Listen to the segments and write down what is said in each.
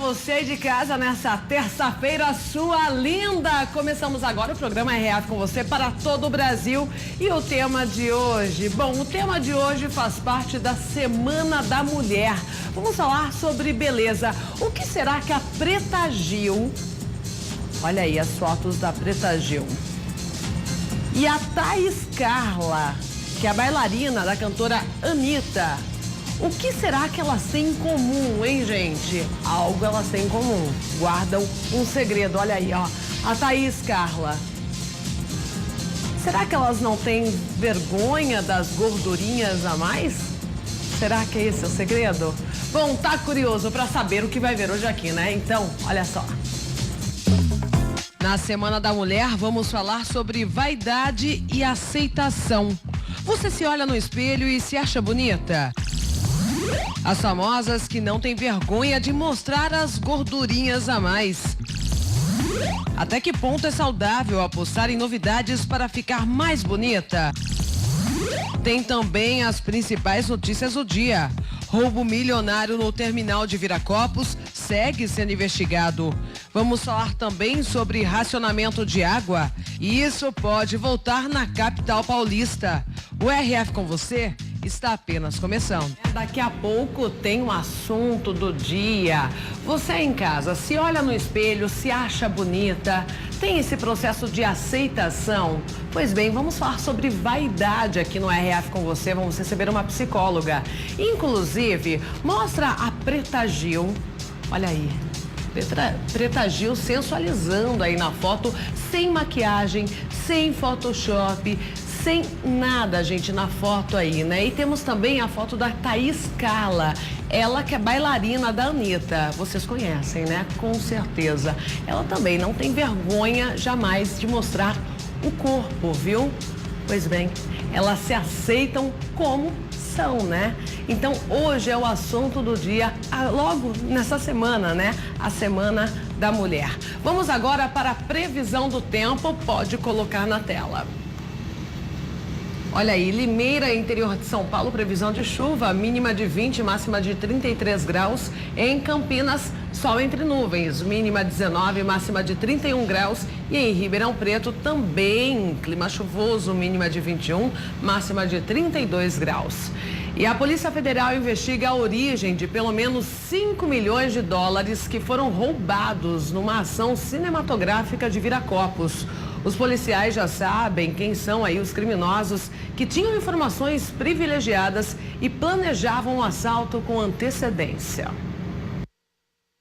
você aí de casa nessa terça-feira sua linda. Começamos agora o programa RF com você para todo o Brasil. E o tema de hoje? Bom, o tema de hoje faz parte da Semana da Mulher. Vamos falar sobre beleza. O que será que a Preta Gil... Olha aí as fotos da Preta Gil. E a Thaís Carla, que é a bailarina da cantora Anitta. O que será que elas têm em comum, hein, gente? Algo elas têm em comum. Guardam um segredo. Olha aí, ó. A Thaís Carla. Será que elas não têm vergonha das gordurinhas a mais? Será que é esse o segredo? Bom, tá curioso para saber o que vai ver hoje aqui, né? Então, olha só. Na Semana da Mulher, vamos falar sobre vaidade e aceitação. Você se olha no espelho e se acha bonita? As famosas que não têm vergonha de mostrar as gordurinhas a mais. Até que ponto é saudável apostar em novidades para ficar mais bonita? Tem também as principais notícias do dia. Roubo milionário no terminal de Viracopos segue sendo investigado. Vamos falar também sobre racionamento de água. E isso pode voltar na capital paulista. O RF com você está apenas começando. Daqui a pouco tem um assunto do dia. Você em casa se olha no espelho, se acha bonita, tem esse processo de aceitação? Pois bem, vamos falar sobre vaidade aqui no RF com você. Vamos receber uma psicóloga. Inclusive, mostra a Preta Gil. Olha aí. Preta Gil sensualizando aí na foto, sem maquiagem, sem Photoshop, sem nada, gente, na foto aí, né? E temos também a foto da Thaís Carla, ela que é bailarina da Anitta. Vocês conhecem, né? Com certeza. Ela também não tem vergonha jamais de mostrar o corpo, viu? Pois bem, elas se aceitam como são, né? Então, hoje é o assunto do dia, logo nessa semana, né? A Semana da Mulher. Vamos agora para a previsão do tempo, pode colocar na tela. Olha aí, Limeira, interior de São Paulo, previsão de chuva, mínima de 20, máxima de 33 graus. Em Campinas, sol entre nuvens, mínima 19, máxima de 31 graus. E em Ribeirão Preto também, clima chuvoso, mínima de 21, máxima de 32 graus. E a Polícia Federal investiga a origem de pelo menos 5 milhões de dólares que foram roubados numa ação cinematográfica de Viracopos. Os policiais já sabem quem são aí os criminosos que tinham informações privilegiadas e planejavam o assalto com antecedência.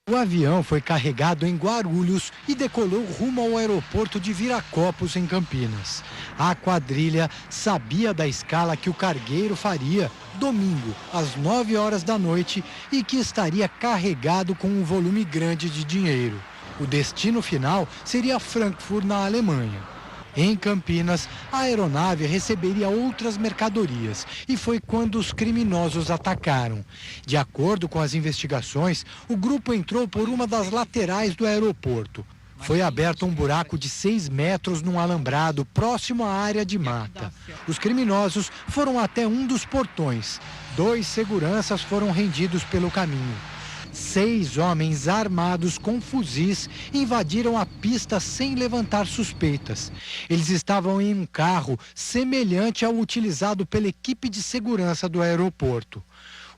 O avião foi carregado em Guarulhos e decolou rumo ao aeroporto de Viracopos, em Campinas. A quadrilha sabia da escala que o cargueiro faria domingo, às 9 horas da noite, e que estaria carregado com um volume grande de dinheiro. O destino final seria Frankfurt, na Alemanha. Em Campinas, a aeronave receberia outras mercadorias e foi quando os criminosos atacaram. De acordo com as investigações, o grupo entrou por uma das laterais do aeroporto. Foi aberto um buraco de 6 metros num alambrado próximo à área de mata. Os criminosos foram até um dos portões. 2 seguranças foram rendidos pelo caminho. 6 homens armados com fuzis invadiram a pista sem levantar suspeitas. Eles estavam em um carro semelhante ao utilizado pela equipe de segurança do aeroporto.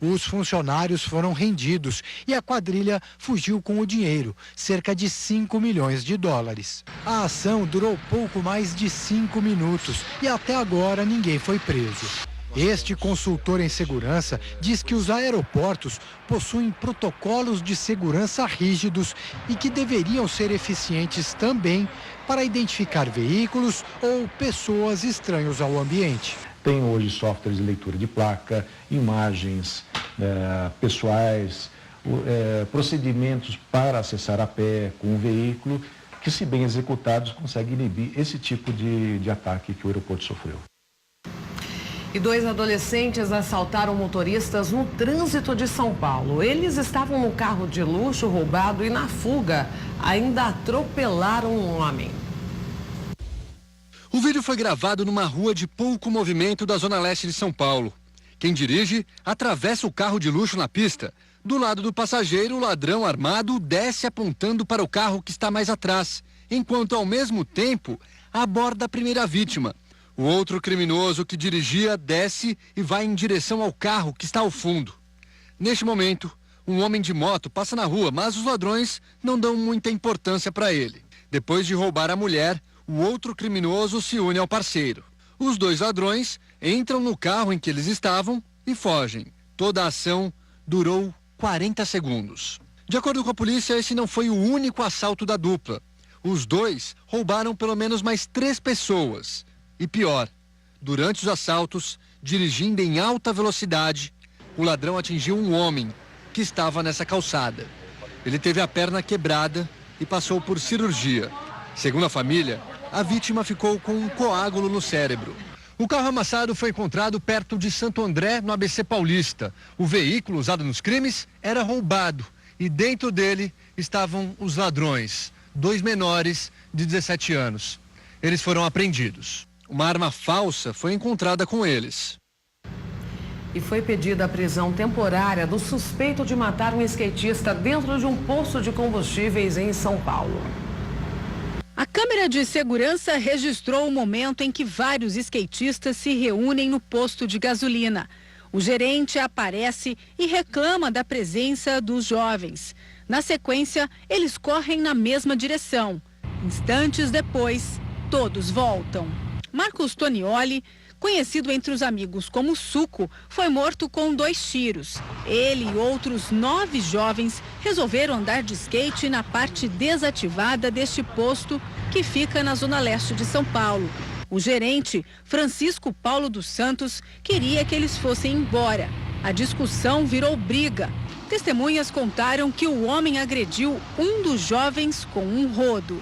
Os funcionários foram rendidos e a quadrilha fugiu com o dinheiro, cerca de 5 milhões de dólares. A ação durou pouco mais de 5 minutos e até agora ninguém foi preso. Este consultor em segurança diz que os aeroportos possuem protocolos de segurança rígidos e que deveriam ser eficientes também para identificar veículos ou pessoas estranhos ao ambiente. Tem hoje softwares de leitura de placa, imagens pessoais, procedimentos para acessar a pé com o veículo, que, se bem executados, conseguem inibir esse tipo de ataque que o aeroporto sofreu. E 2 adolescentes assaltaram motoristas no trânsito de São Paulo. Eles estavam no carro de luxo roubado e, na fuga, ainda atropelaram um homem. O vídeo foi gravado numa rua de pouco movimento da zona leste de São Paulo. Quem dirige atravessa o carro de luxo na pista, Do lado do passageiro, o ladrão armado desce apontando para o carro que está mais atrás, enquanto ao mesmo tempo aborda a primeira vítima. O outro criminoso que dirigia desce e vai em direção ao carro que está ao fundo. Neste momento, um homem de moto passa na rua, mas os ladrões não dão muita importância para ele. Depois de roubar a mulher, o outro criminoso se une ao parceiro. Os dois ladrões entram no carro em que eles estavam e fogem. Toda a ação durou 40 segundos. De acordo com a polícia, esse não foi o único assalto da dupla. Os dois roubaram pelo menos mais 3 pessoas. E pior, durante os assaltos, dirigindo em alta velocidade, o ladrão atingiu um homem que estava nessa calçada. Ele teve a perna quebrada e passou por cirurgia. Segundo a família, a vítima ficou com um coágulo no cérebro. O carro amassado foi encontrado perto de Santo André, no ABC Paulista. O veículo usado nos crimes era roubado e dentro dele estavam os ladrões, 2 menores de 17 anos. Eles foram apreendidos. Uma arma falsa foi encontrada com eles. E foi pedida a prisão temporária do suspeito de matar um skatista dentro de um posto de combustíveis em São Paulo. A câmera de segurança registrou o momento em que vários skatistas se reúnem no posto de gasolina. O gerente aparece e reclama da presença dos jovens. Na sequência, eles correm na mesma direção. Instantes depois, todos voltam. Marcos Tonioli, conhecido entre os amigos como Suco, foi morto com 2 tiros. Ele e outros 9 jovens resolveram andar de skate na parte desativada deste posto que fica na zona leste de São Paulo. O gerente, Francisco Paulo dos Santos, queria que eles fossem embora. A discussão virou briga. Testemunhas contaram que o homem agrediu um dos jovens com um rodo.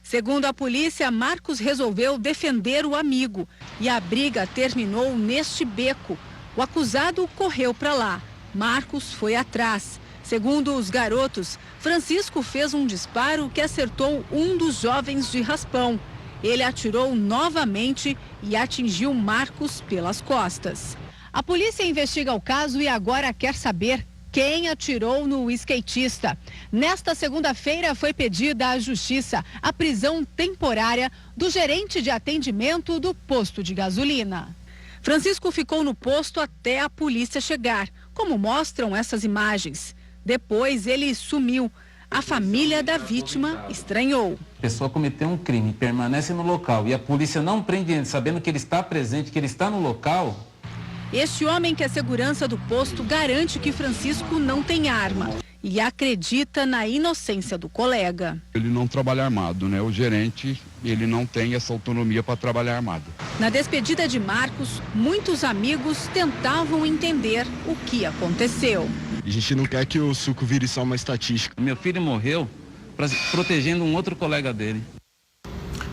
Segundo a polícia, Marcos resolveu defender o amigo e a briga terminou neste beco. O acusado correu para lá. Marcos foi atrás. Segundo os garotos, Francisco fez um disparo que acertou um dos jovens de raspão. Ele atirou novamente e atingiu Marcos pelas costas. A polícia investiga o caso e agora quer saber quem atirou no skatista. Nesta segunda-feira foi pedida à Justiça a prisão temporária do gerente de atendimento do posto de gasolina. Francisco ficou no posto até a polícia chegar, como mostram essas imagens. Depois ele sumiu. A família da vítima estranhou. A pessoa cometeu um crime, permanece no local e a polícia não prende ele, sabendo que ele está presente, que ele está no local. Este homem que é segurança do posto garante que Francisco não tem arma e acredita na inocência do colega. Ele não trabalha armado, né? O gerente, ele não tem essa autonomia para trabalhar armado. Na despedida de Marcos, muitos amigos tentavam entender o que aconteceu. A gente não quer que o Suco vire só uma estatística. Meu filho morreu protegendo um outro colega dele.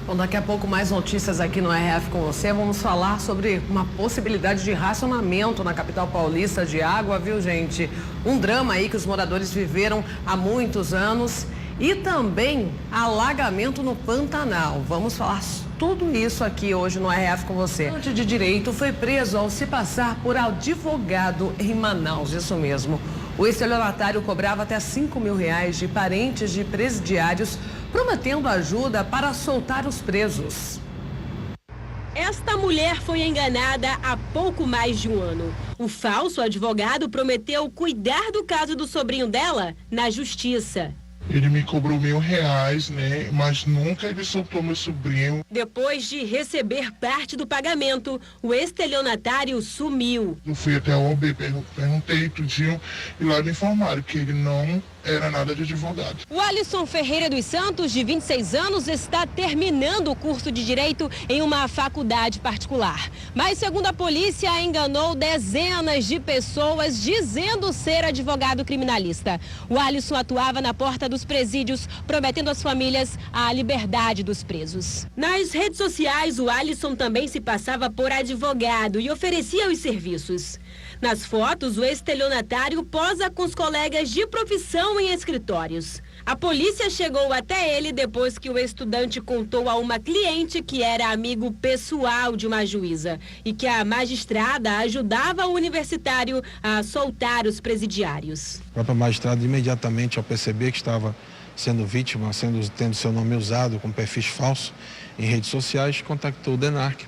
Bom, daqui a pouco mais notícias aqui no RF com você. Vamos falar sobre uma possibilidade de racionamento na capital paulista de água, viu, gente? Um drama aí que os moradores viveram há muitos anos e também alagamento no Pantanal. Vamos falar tudo isso aqui hoje no RF com você. O estudante de direito foi preso ao se passar por advogado em Manaus, isso mesmo. O estelionatário cobrava até R$5.000 de parentes de presidiários, prometendo ajuda para soltar os presos. Esta mulher foi enganada há pouco mais de um ano. O falso advogado prometeu cuidar do caso do sobrinho dela na justiça. Ele me cobrou R$1.000, né? Mas nunca ele soltou meu sobrinho. Depois de receber parte do pagamento, o estelionatário sumiu. Eu fui até a OAB, perguntei tudinho e lá me informaram que ele não era nada de advogado. O Alisson Ferreira dos Santos, de 26 anos, está terminando o curso de Direito em uma faculdade particular. Mas, segundo a polícia, enganou dezenas de pessoas dizendo ser advogado criminalista. O Alisson atuava na porta dos presídios, prometendo às famílias a liberdade dos presos. Nas redes sociais, o Alisson também se passava por advogado e oferecia os serviços. Nas fotos, o estelionatário posa com os colegas de profissão em escritórios. A polícia chegou até ele depois que o estudante contou a uma cliente que era amigo pessoal de uma juíza e que a magistrada ajudava o universitário a soltar os presidiários. O próprio magistrado, imediatamente, ao perceber que estava sendo vítima, tendo seu nome usado com perfis falsos em redes sociais, contactou o DENARC,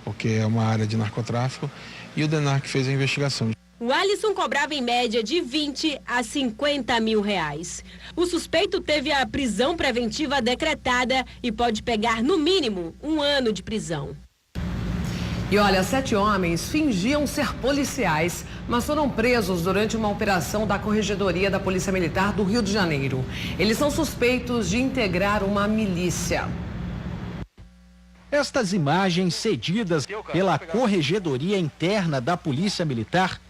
porque é uma área de narcotráfico, e o DENARC fez a investigação. O Alisson cobrava em média de 20 a 50 mil reais. O suspeito teve a prisão preventiva decretada e pode pegar, no mínimo, 1 ano de prisão. E olha, 7 homens fingiam ser policiais, mas foram presos durante uma operação da Corregedoria da Polícia Militar do Rio de Janeiro. Eles são suspeitos de integrar uma milícia. Estas imagens cedidas pela Corregedoria Interna da Polícia Militar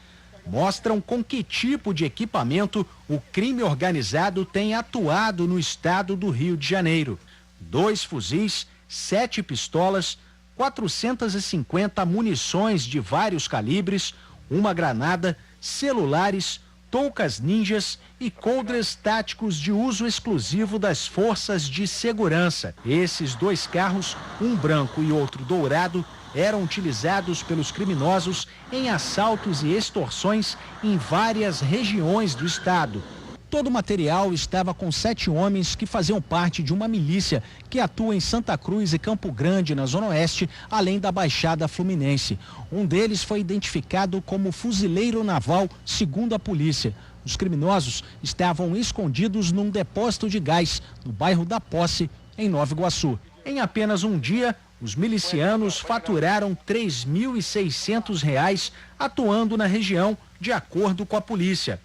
mostram com que tipo de equipamento o crime organizado tem atuado no estado do Rio de Janeiro. 2 fuzis, 7 pistolas, 450 munições de vários calibres, uma granada, celulares, toucas ninjas e coldres táticos de uso exclusivo das forças de segurança. Esses 2 carros, um branco e outro dourado, eram utilizados pelos criminosos em assaltos e extorsões em várias regiões do estado. Todo o material estava com 7 homens que faziam parte de uma milícia que atua em Santa Cruz e Campo Grande, na Zona Oeste, além da Baixada Fluminense. Um deles foi identificado como fuzileiro naval, segundo a polícia. Os criminosos estavam escondidos num depósito de gás, no bairro da Posse, em Nova Iguaçu. Em apenas um dia, os milicianos faturaram R$ 3.600 atuando na região, de acordo com a polícia.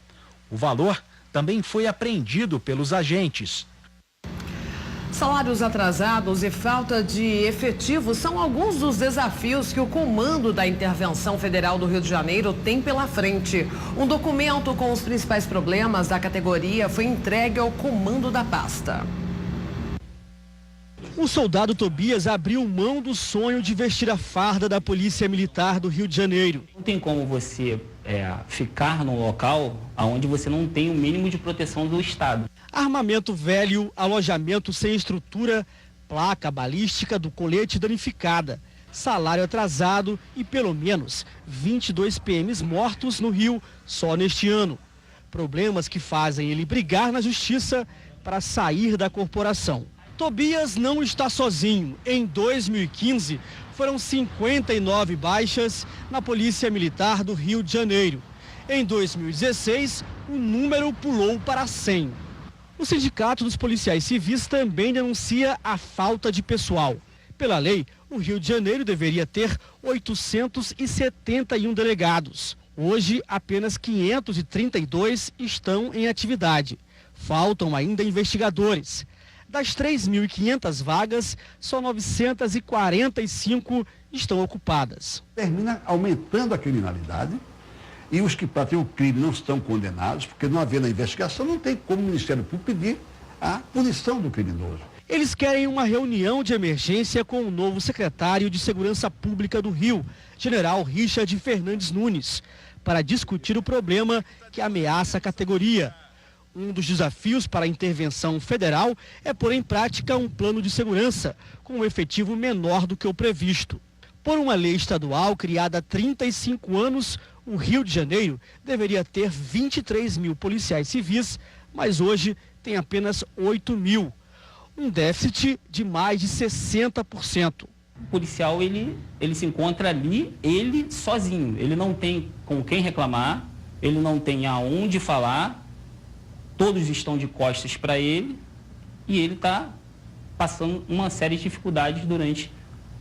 O valor também foi apreendido pelos agentes. Salários atrasados e falta de efetivos são alguns dos desafios que o Comando da Intervenção Federal do Rio de Janeiro tem pela frente. Um documento com os principais problemas da categoria foi entregue ao comando da pasta. O soldado Tobias abriu mão do sonho de vestir a farda da Polícia Militar do Rio de Janeiro. Não tem como você ficar num local onde você não tem o mínimo de proteção do Estado. Armamento velho, alojamento sem estrutura, placa balística do colete danificada, salário atrasado e pelo menos 22 PMs mortos no Rio só neste ano. Problemas que fazem ele brigar na justiça para sair da corporação. Tobias não está sozinho. Em 2015, foram 59 baixas na Polícia Militar do Rio de Janeiro. Em 2016, o número pulou para 100. O Sindicato dos Policiais Civis também denuncia a falta de pessoal. Pela lei, o Rio de Janeiro deveria ter 871 delegados. Hoje, apenas 532 estão em atividade. Faltam ainda investigadores. Das 3.500 vagas, só 945 estão ocupadas. Termina aumentando a criminalidade e os que praticam o crime não estão condenados, porque não havendo a investigação, não tem como o Ministério Público pedir a punição do criminoso. Eles querem uma reunião de emergência com o novo secretário de Segurança Pública do Rio, General Richard Fernandes Nunes, para discutir o problema que ameaça a categoria. Um dos desafios para a intervenção federal é pôr em prática um plano de segurança com um efetivo menor do que o previsto. Por uma lei estadual criada há 35 anos, o Rio de Janeiro deveria ter 23 mil policiais civis, mas hoje tem apenas 8 mil. Um déficit de mais de 60%. O policial, ele se encontra ali, ele sozinho. Ele não tem com quem reclamar, ele não tem aonde falar. Todos estão de costas para ele e ele está passando uma série de dificuldades durante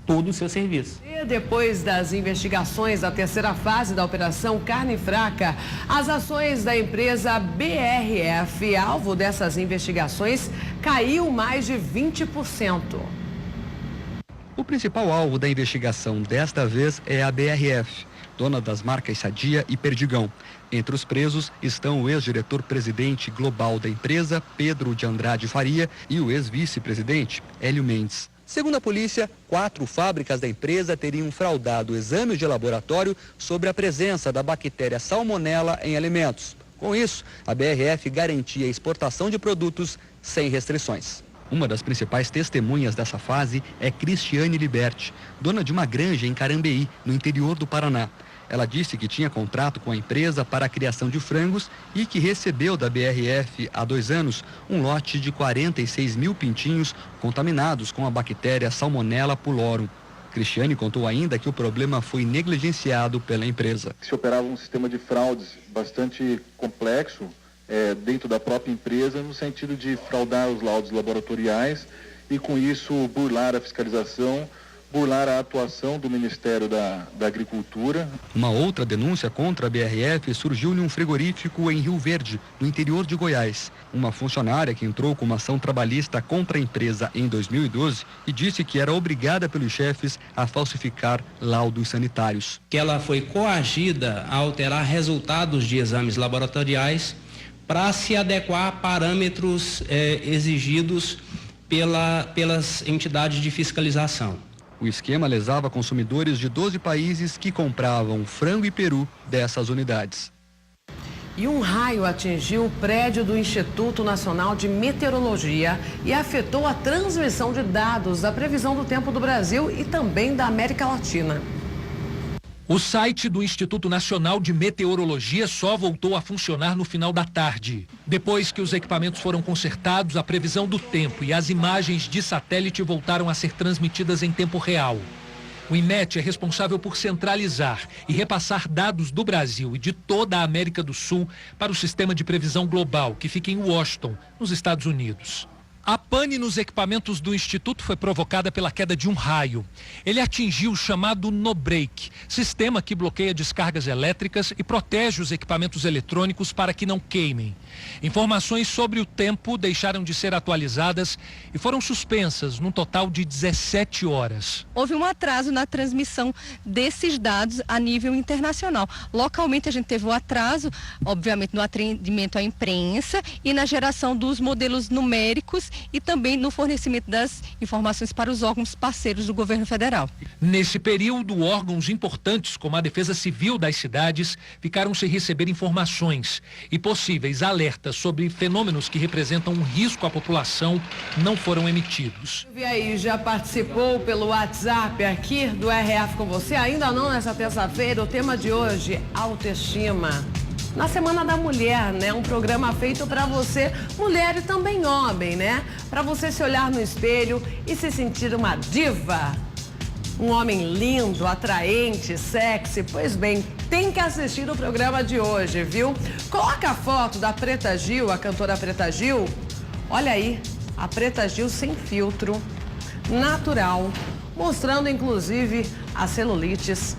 todo o seu serviço. E depois das investigações da terceira fase da Operação Carne Fraca, as ações da empresa BRF, alvo dessas investigações, caiu mais de 20%. O principal alvo da investigação desta vez é a BRF, dona das marcas Sadia e Perdigão. Entre os presos estão o ex-diretor-presidente global da empresa, Pedro de Andrade Faria, e o ex-vice-presidente, Hélio Mendes. Segundo a polícia, 4 fábricas da empresa teriam fraudado exames de laboratório sobre a presença da bactéria Salmonella em alimentos. Com isso, a BRF garantia a exportação de produtos sem restrições. Uma das principais testemunhas dessa fase é Cristiane Liberti, dona de uma granja em Carambeí, no interior do Paraná. Ela disse que tinha contrato com a empresa para a criação de frangos e que recebeu da BRF há 2 anos um lote de 46 mil pintinhos contaminados com a bactéria Salmonella pylori. Cristiane contou ainda que o problema foi negligenciado pela empresa. Se operava um sistema de fraudes bastante complexo dentro da própria empresa, no sentido de fraudar os laudos laboratoriais e, com isso, burlar a fiscalização, burlar a atuação do Ministério da Agricultura. Uma outra denúncia contra a BRF surgiu em um frigorífico em Rio Verde, no interior de Goiás. Uma funcionária que entrou com uma ação trabalhista contra a empresa em 2012 e disse que era obrigada pelos chefes a falsificar laudos sanitários. Que ela foi coagida a alterar resultados de exames laboratoriais para se adequar a parâmetros exigidos pelas entidades de fiscalização. O esquema lesava consumidores de 12 países que compravam frango e peru dessas unidades. E um raio atingiu o prédio do Instituto Nacional de Meteorologia e afetou a transmissão de dados da previsão do tempo do Brasil e também da América Latina. O site do Instituto Nacional de Meteorologia só voltou a funcionar no final da tarde. Depois que os equipamentos foram consertados, a previsão do tempo e as imagens de satélite voltaram a ser transmitidas em tempo real. O INMET é responsável por centralizar e repassar dados do Brasil e de toda a América do Sul para o sistema de previsão global, que fica em Washington, nos Estados Unidos. A pane nos equipamentos do Instituto foi provocada pela queda de um raio. Ele atingiu o chamado no-break, sistema que bloqueia descargas elétricas e protege os equipamentos eletrônicos para que não queimem. Informações sobre o tempo deixaram de ser atualizadas e foram suspensas num total de 17 horas. Houve um atraso na transmissão desses dados a nível internacional. Localmente a gente teve um atraso, obviamente, no atendimento à imprensa e na geração dos modelos numéricos e também no fornecimento das informações para os órgãos parceiros do governo federal. Nesse período, órgãos importantes como a Defesa Civil das cidades ficaram sem receber informações e possíveis alertas sobre fenômenos que representam um risco à população não foram emitidos. E aí, já participou pelo WhatsApp aqui do RF com você? Ainda não nessa terça-feira? O tema de hoje, autoestima. Na Semana da Mulher, né? Um programa feito para você, mulher e também homem, né? Para você se olhar no espelho e se sentir uma diva. Um homem lindo, atraente, sexy. Pois bem, tem que assistir o programa de hoje, viu? Coloca a foto da Preta Gil, a cantora Preta Gil. Olha aí, a Preta Gil sem filtro, natural, mostrando inclusive as celulites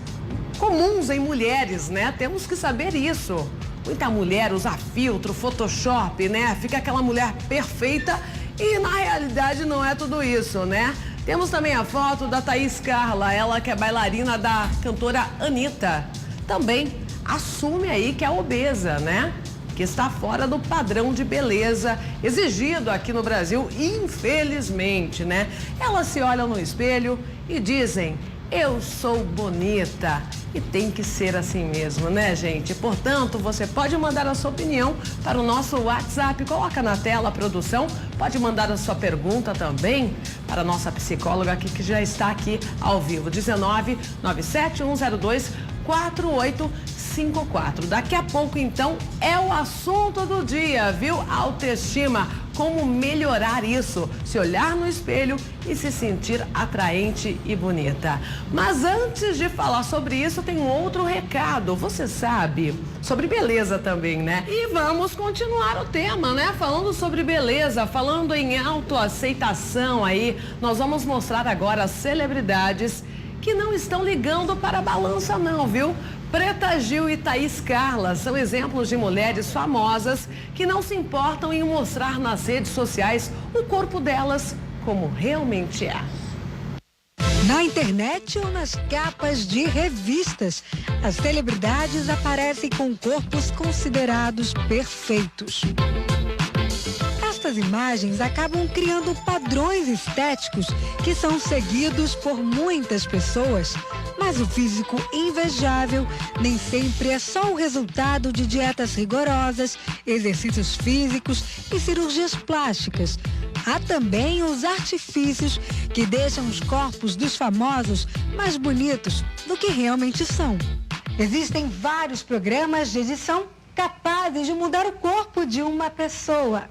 comuns em mulheres, né? Temos que saber isso. Muita mulher usa filtro, Photoshop, né? Fica aquela mulher perfeita e na realidade não é tudo isso, né? Temos também a foto da Thaís Carla, ela que é bailarina da cantora Anitta. Também assume aí que é obesa, né? Que está fora do padrão de beleza exigido aqui no Brasil, infelizmente, né? Elas se olham no espelho e dizem: eu sou bonita. E tem que ser assim mesmo, né, gente? Portanto, você pode mandar a sua opinião para o nosso WhatsApp. Coloca na tela a produção. Pode mandar a sua pergunta também para a nossa psicóloga aqui, que já está aqui ao vivo. 19 97102 4854. Daqui a pouco, então, é o assunto do dia, viu? Autoestima. Como melhorar isso? Se olhar no espelho e se sentir atraente e bonita. Mas antes de falar sobre isso, tem um outro recado. Você sabe, sobre beleza também, né? E vamos continuar o tema, né? Falando sobre beleza, falando em autoaceitação aí. Nós vamos mostrar agora as celebridades que não estão ligando para a balança não, viu? Preta Gil e Thaís Carla são exemplos de mulheres famosas que não se importam em mostrar nas redes sociais o corpo delas como realmente é. Na internet ou nas capas de revistas, as celebridades aparecem com corpos considerados perfeitos. Estas imagens acabam criando padrões estéticos que são seguidos por muitas pessoas, mas Mas o físico invejável nem sempre é só o resultado de dietas rigorosas, exercícios físicos e cirurgias plásticas. Há também os artifícios que deixam os corpos dos famosos mais bonitos do que realmente são. Existem vários programas de edição capazes de mudar o corpo de uma pessoa,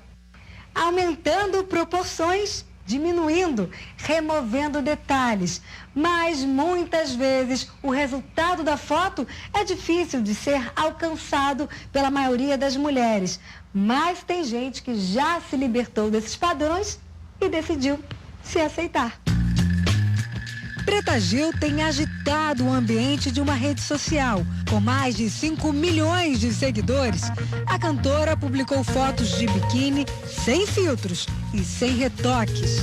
aumentando proporções, diminuindo, removendo detalhes. Mas muitas vezes o resultado da foto é difícil de ser alcançado pela maioria das mulheres. Mas tem gente que já se libertou desses padrões e decidiu se aceitar. Preta Gil tem agitado o ambiente de uma rede social. Com mais de 5 milhões de seguidores, a cantora publicou fotos de biquíni sem filtros e sem retoques.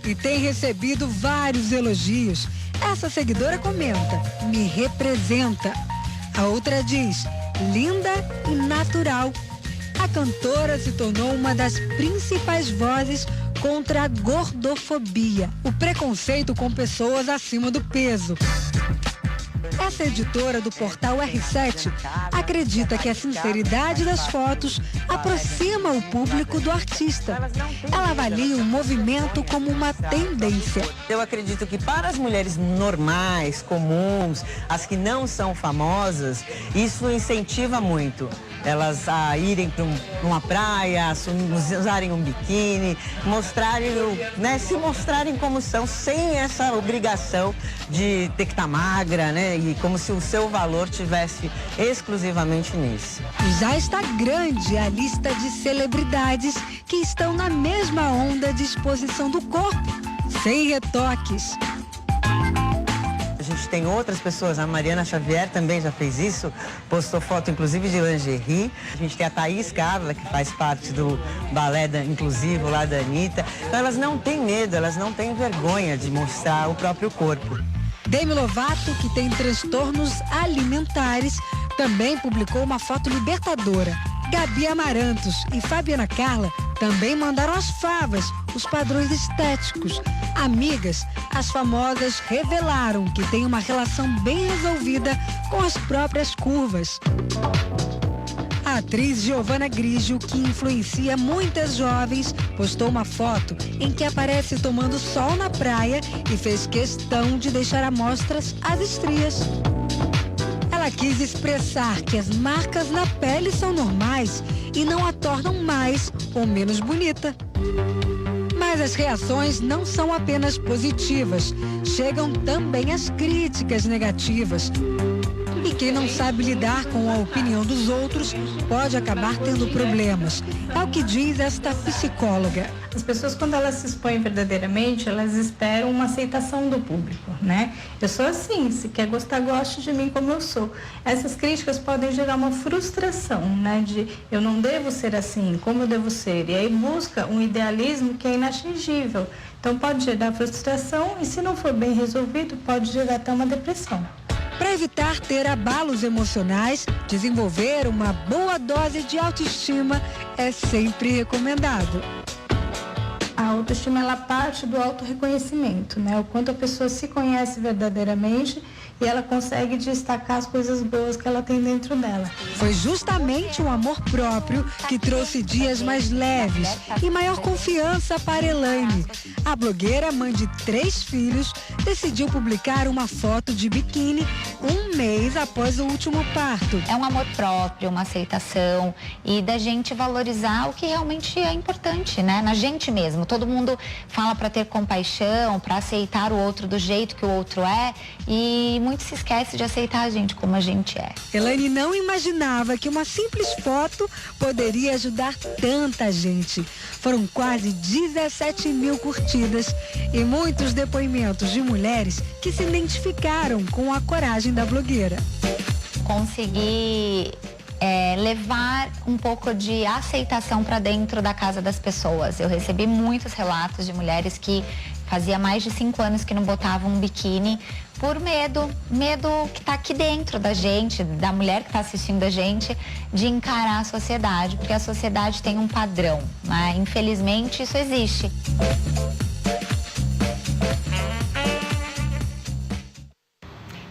E tem recebido vários elogios. Essa seguidora comenta: me representa. A outra diz: linda e natural. A cantora se tornou uma das principais vozes contra a gordofobia, o preconceito com pessoas acima do peso. Essa editora do portal R7 acredita que a sinceridade das fotos aproxima o público do artista. Ela avalia o movimento como uma tendência. Eu acredito que para as mulheres normais, comuns, as que não são famosas, isso incentiva muito elas a irem para uma praia, usarem um biquíni, se mostrarem como são, sem essa obrigação de ter que estar magra, né? E como se o seu valor tivesse exclusivamente nisso. Já está grande a lista de celebridades que estão na mesma onda de exposição do corpo, sem retoques. A gente tem outras pessoas, a Mariana Xavier também já fez isso, postou foto inclusive de lingerie. A gente tem a Thaís Carla, que faz parte do balé inclusivo lá da Anitta. Então elas não têm medo, elas não têm vergonha de mostrar o próprio corpo. Demi Lovato, que tem transtornos alimentares, também publicou uma foto libertadora. Gabi Amarantos e Fabiana Carla também mandaram as favas, os padrões estéticos. Amigas, as famosas revelaram que têm uma relação bem resolvida com as próprias curvas. A atriz Giovanna Grigio, que influencia muitas jovens, postou uma foto em que aparece tomando sol na praia e fez questão de deixar à mostra as estrias. Ela quis expressar que as marcas na pele são normais e não a tornam mais ou menos bonita. Mas as reações não são apenas positivas, chegam também as críticas negativas. E quem não sabe lidar com a opinião dos outros pode acabar tendo problemas. É o que diz esta psicóloga. As pessoas, quando elas se expõem verdadeiramente, elas esperam uma aceitação do público, né? Eu sou assim, se quer gostar, goste de mim como eu sou. Essas críticas podem gerar uma frustração, né? De eu não devo ser assim, como eu devo ser. E aí busca um idealismo que é inatingível. Então pode gerar frustração e, se não for bem resolvido, pode gerar até uma depressão. Para evitar ter abalos emocionais, desenvolver uma boa dose de autoestima é sempre recomendado. A autoestima, ela parte do autorreconhecimento, né? O quanto a pessoa se conhece verdadeiramente e ela consegue destacar as coisas boas que ela tem dentro dela. Foi justamente o amor próprio que trouxe dias mais leves e maior confiança para Elaine. A blogueira, mãe de 3 filhos, decidiu publicar uma foto de biquíni um mês após o último parto. É um amor próprio, uma aceitação e da gente valorizar o que realmente é importante, né? Na gente mesmo. Todo mundo fala para ter compaixão, para aceitar o outro do jeito que o outro é e muito se esquece de aceitar a gente como a gente é. Elaine não imaginava que uma simples foto poderia ajudar tanta gente. Foram quase 17 mil curtidas e muitos depoimentos de mulheres que se identificaram com a coragem da blogueira. Consegui levar um pouco de aceitação para dentro da casa das pessoas. Eu recebi muitos relatos de mulheres que fazia mais de 5 anos que não botavam um biquíni por medo que está aqui dentro da gente, da mulher que está assistindo a gente, de encarar a sociedade, porque a sociedade tem um padrão, né? Infelizmente isso existe.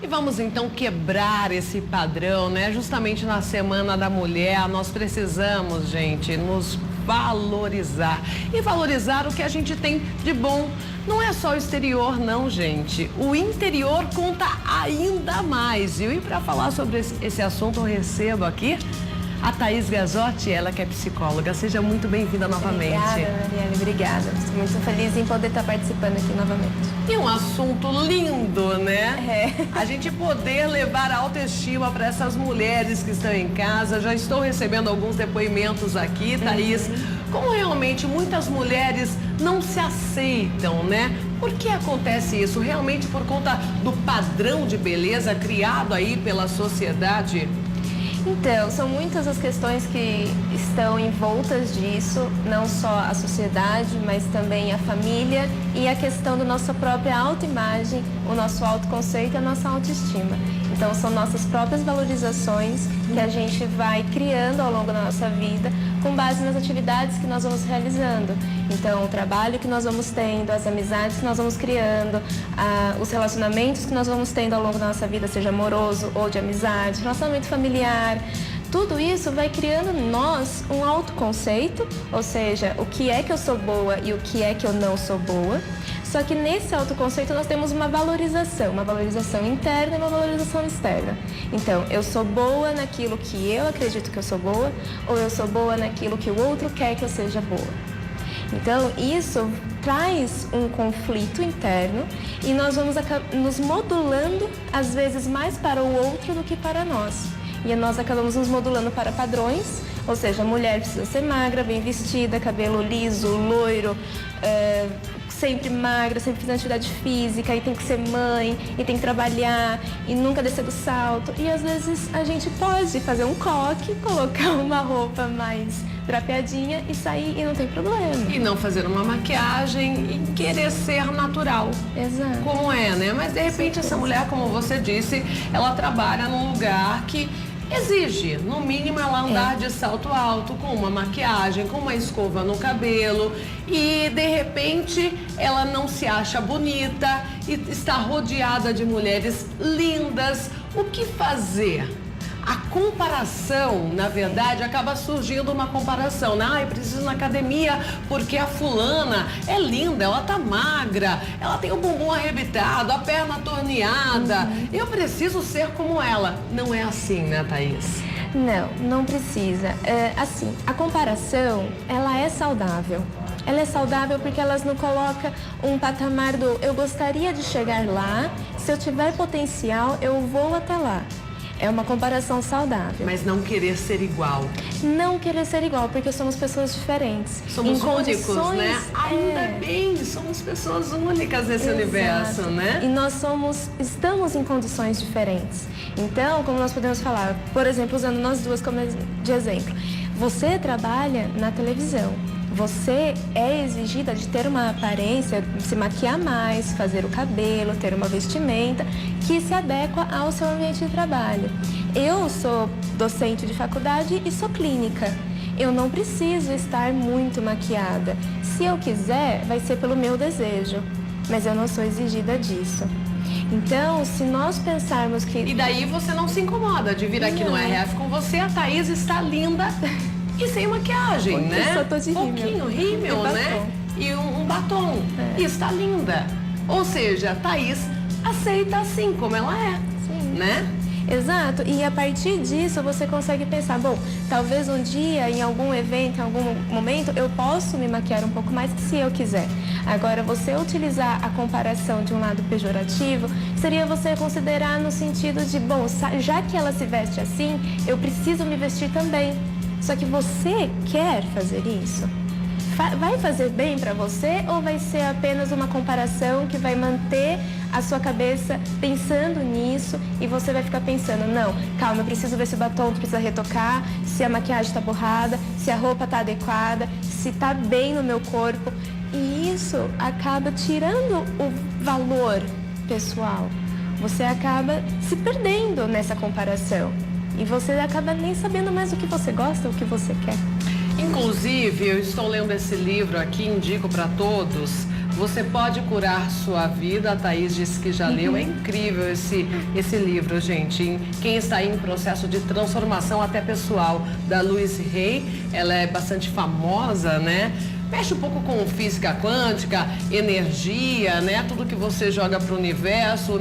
vamos então quebrar esse padrão, né? Justamente na Semana da Mulher, nós precisamos, gente, nos valorizar. E valorizar o que a gente tem de bom. Não é só o exterior, não, gente. O interior conta ainda mais, viu? E para falar sobre esse assunto, eu recebo aqui a Thaís Gazotti, ela que é psicóloga. Seja muito bem-vinda novamente. Obrigada, Mariane, obrigada. Estou muito feliz em poder estar participando aqui novamente. E um assunto lindo, né? A gente poder levar a autoestima para essas mulheres que estão em casa. Já estou recebendo alguns depoimentos aqui, Thaís. Como realmente muitas mulheres não se aceitam, né? Por que acontece isso? Realmente por conta do padrão de beleza criado aí pela sociedade? Então, são muitas as questões que estão envoltas disso, não só a sociedade, mas também a família e a questão da nossa própria autoimagem, o nosso autoconceito e a nossa autoestima. Então, são nossas próprias valorizações que a gente vai criando ao longo da nossa vida com base nas atividades que nós vamos realizando. Então, o trabalho que nós vamos tendo, as amizades que nós vamos criando, os relacionamentos que nós vamos tendo ao longo da nossa vida, seja amoroso ou de amizade, relacionamento familiar. Tudo isso vai criando em nós um autoconceito, ou seja, o que é que eu sou boa e o que é que eu não sou boa. Só que nesse autoconceito nós temos uma valorização interna e uma valorização externa. Então, eu sou boa naquilo que eu acredito que eu sou boa, ou eu sou boa naquilo que o outro quer que eu seja boa. Então, isso traz um conflito interno e nós vamos nos modulando, às vezes, mais para o outro do que para nós. E nós acabamos nos modulando para padrões, ou seja, a mulher precisa ser magra, bem vestida, cabelo liso, loiro, sempre magra, sempre fazendo atividade física, e tem que ser mãe, e tem que trabalhar, e nunca descer do salto. E às vezes a gente pode fazer um coque, colocar uma roupa mais drapeadinha e sair e não tem problema. E não fazer uma maquiagem e querer ser natural. Exato. Como é, né? Mas de repente essa mulher, como você disse, ela trabalha num lugar que exige, no mínimo, ela andar de salto alto, com uma maquiagem, com uma escova no cabelo e, de repente, ela não se acha bonita e está rodeada de mulheres lindas. O que fazer? A comparação, na verdade, acaba surgindo uma comparação, né? Eu preciso ir na academia porque a fulana é linda, ela tá magra, ela tem o bumbum arrebitado, a perna torneada. Eu preciso ser como ela. Não é assim, né, Thaís? Não precisa. Assim, a comparação, ela é saudável. Ela é saudável porque ela não coloca um patamar do eu gostaria de chegar lá, se eu tiver potencial, eu vou até lá. É uma comparação saudável. Mas não querer ser igual. Não querer ser igual, porque somos pessoas diferentes. Somos únicos, né? Ainda bem, somos pessoas únicas nesse universo, né? E nós estamos em condições diferentes. Então, como nós podemos falar, por exemplo, usando nós duas como de exemplo. Você trabalha na televisão. Você é exigida de ter uma aparência, se maquiar mais, fazer o cabelo, ter uma vestimenta que se adequa ao seu ambiente de trabalho. Eu sou docente de faculdade e sou clínica. Eu não preciso estar muito maquiada. Se eu quiser, vai ser pelo meu desejo, mas eu não sou exigida disso. Então, se nós pensarmos que... E daí você não se incomoda de vir aqui no RF com você, a Thaís está linda... E sem maquiagem, né? Eu só tô de rímel, né? E um batom. E está linda. Ou seja, a Thaís aceita assim como ela é, né? Exato. E a partir disso você consegue pensar, bom, talvez um dia, em algum evento, em algum momento, eu posso me maquiar um pouco mais se eu quiser. Agora, você utilizar a comparação de um lado pejorativo, seria você considerar no sentido de, bom, já que ela se veste assim, eu preciso me vestir também. Só que você quer fazer isso? Vai fazer bem para você ou vai ser apenas uma comparação que vai manter a sua cabeça pensando nisso e você vai ficar pensando, não, calma, eu preciso ver se o batom precisa retocar, se a maquiagem está borrada, se a roupa está adequada, se está bem no meu corpo. E isso acaba tirando o valor pessoal. Você acaba se perdendo nessa comparação. E você acaba nem sabendo mais o que você gosta, o que você quer. Inclusive, eu estou lendo esse livro aqui, indico para todos, Você pode curar sua vida. A Thaís disse que já leu. É incrível esse livro, gente. Quem está aí em processo de transformação até pessoal, da Louise Hay. Ela é bastante famosa, né? Mexe um pouco com física quântica, energia, né? Tudo que você joga para o universo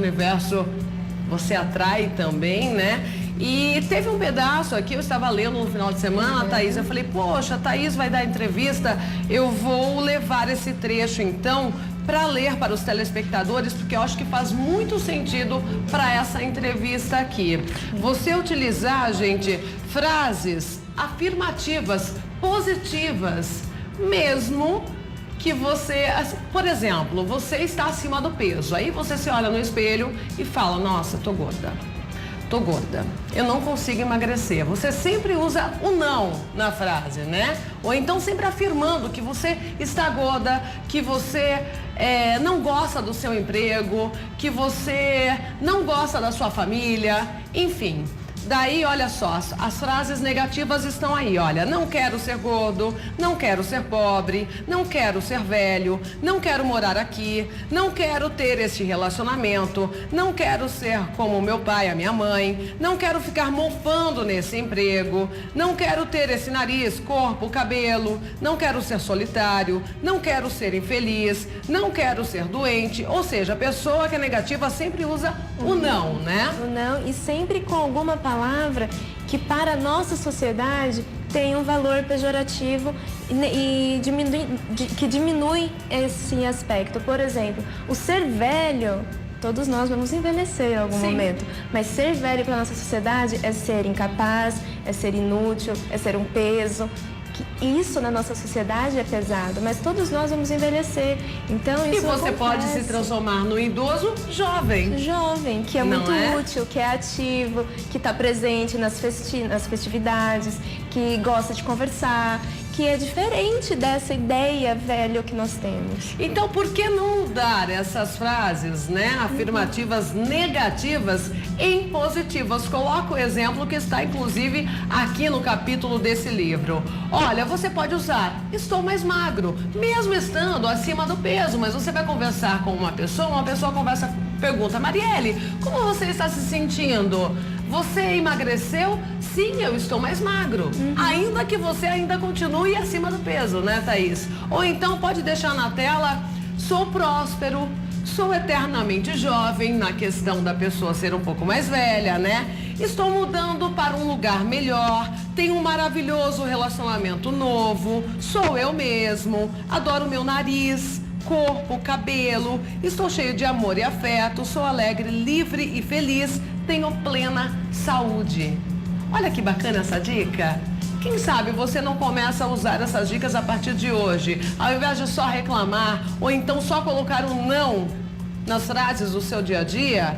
você atrai também, né? E teve um pedaço aqui, eu estava lendo no final de semana, a Thaís, eu falei, poxa, a Thaís vai dar entrevista, eu vou levar esse trecho, então, para ler para os telespectadores, porque eu acho que faz muito sentido para essa entrevista aqui. Você utilizar, gente, frases afirmativas, positivas, mesmo que você, por exemplo, você está acima do peso, aí você se olha no espelho e fala, nossa, tô gorda, eu não consigo emagrecer. Você sempre usa o não na frase, né? Ou então sempre afirmando que você está gorda, que você não gosta do seu emprego, que você não gosta da sua família, enfim. Daí, olha só, as frases negativas estão aí, olha, não quero ser gordo, não quero ser pobre, não quero ser velho, não quero morar aqui, não quero ter este relacionamento, não quero ser como meu pai, a minha mãe, não quero ficar mofando nesse emprego, não quero ter esse nariz, corpo, cabelo, não quero ser solitário, não quero ser infeliz, não quero ser doente, ou seja, a pessoa que é negativa sempre usa o não, né? O não e sempre com alguma palavra que para a nossa sociedade tem um valor pejorativo e que diminui esse aspecto. Por exemplo, o ser velho, todos nós vamos envelhecer em algum momento, mas ser velho para a nossa sociedade é ser incapaz, é ser inútil, é ser um peso. Isso na nossa sociedade é pesado, mas todos nós vamos envelhecer. Então isso E você pode se transformar no idoso jovem. Jovem, que é muito útil, que é ativo, que está presente nas festividades, que gosta de conversar, que é diferente dessa ideia velha que nós temos. Então, por que não mudar essas frases, né, afirmativas negativas em positivas? Coloca o exemplo que está, inclusive, aqui no capítulo desse livro. Olha, você pode usar, estou mais magro, mesmo estando acima do peso, mas você vai conversar com uma pessoa pergunta, Marielle, como você está se sentindo? Você emagreceu? Sim, eu estou mais magro. Ainda que você ainda continue acima do peso, né, Thaís? Ou então pode deixar na tela, sou próspero, sou eternamente jovem, na questão da pessoa ser um pouco mais velha, né? Estou mudando para um lugar melhor, tenho um maravilhoso relacionamento novo, sou eu mesmo, adoro meu nariz, corpo, cabelo, estou cheio de amor e afeto, sou alegre, livre e feliz, tenho plena saúde. Olha que bacana essa dica. Quem sabe você não começa a usar essas dicas a partir de hoje, ao invés de só reclamar ou então só colocar um não nas frases do seu dia a dia,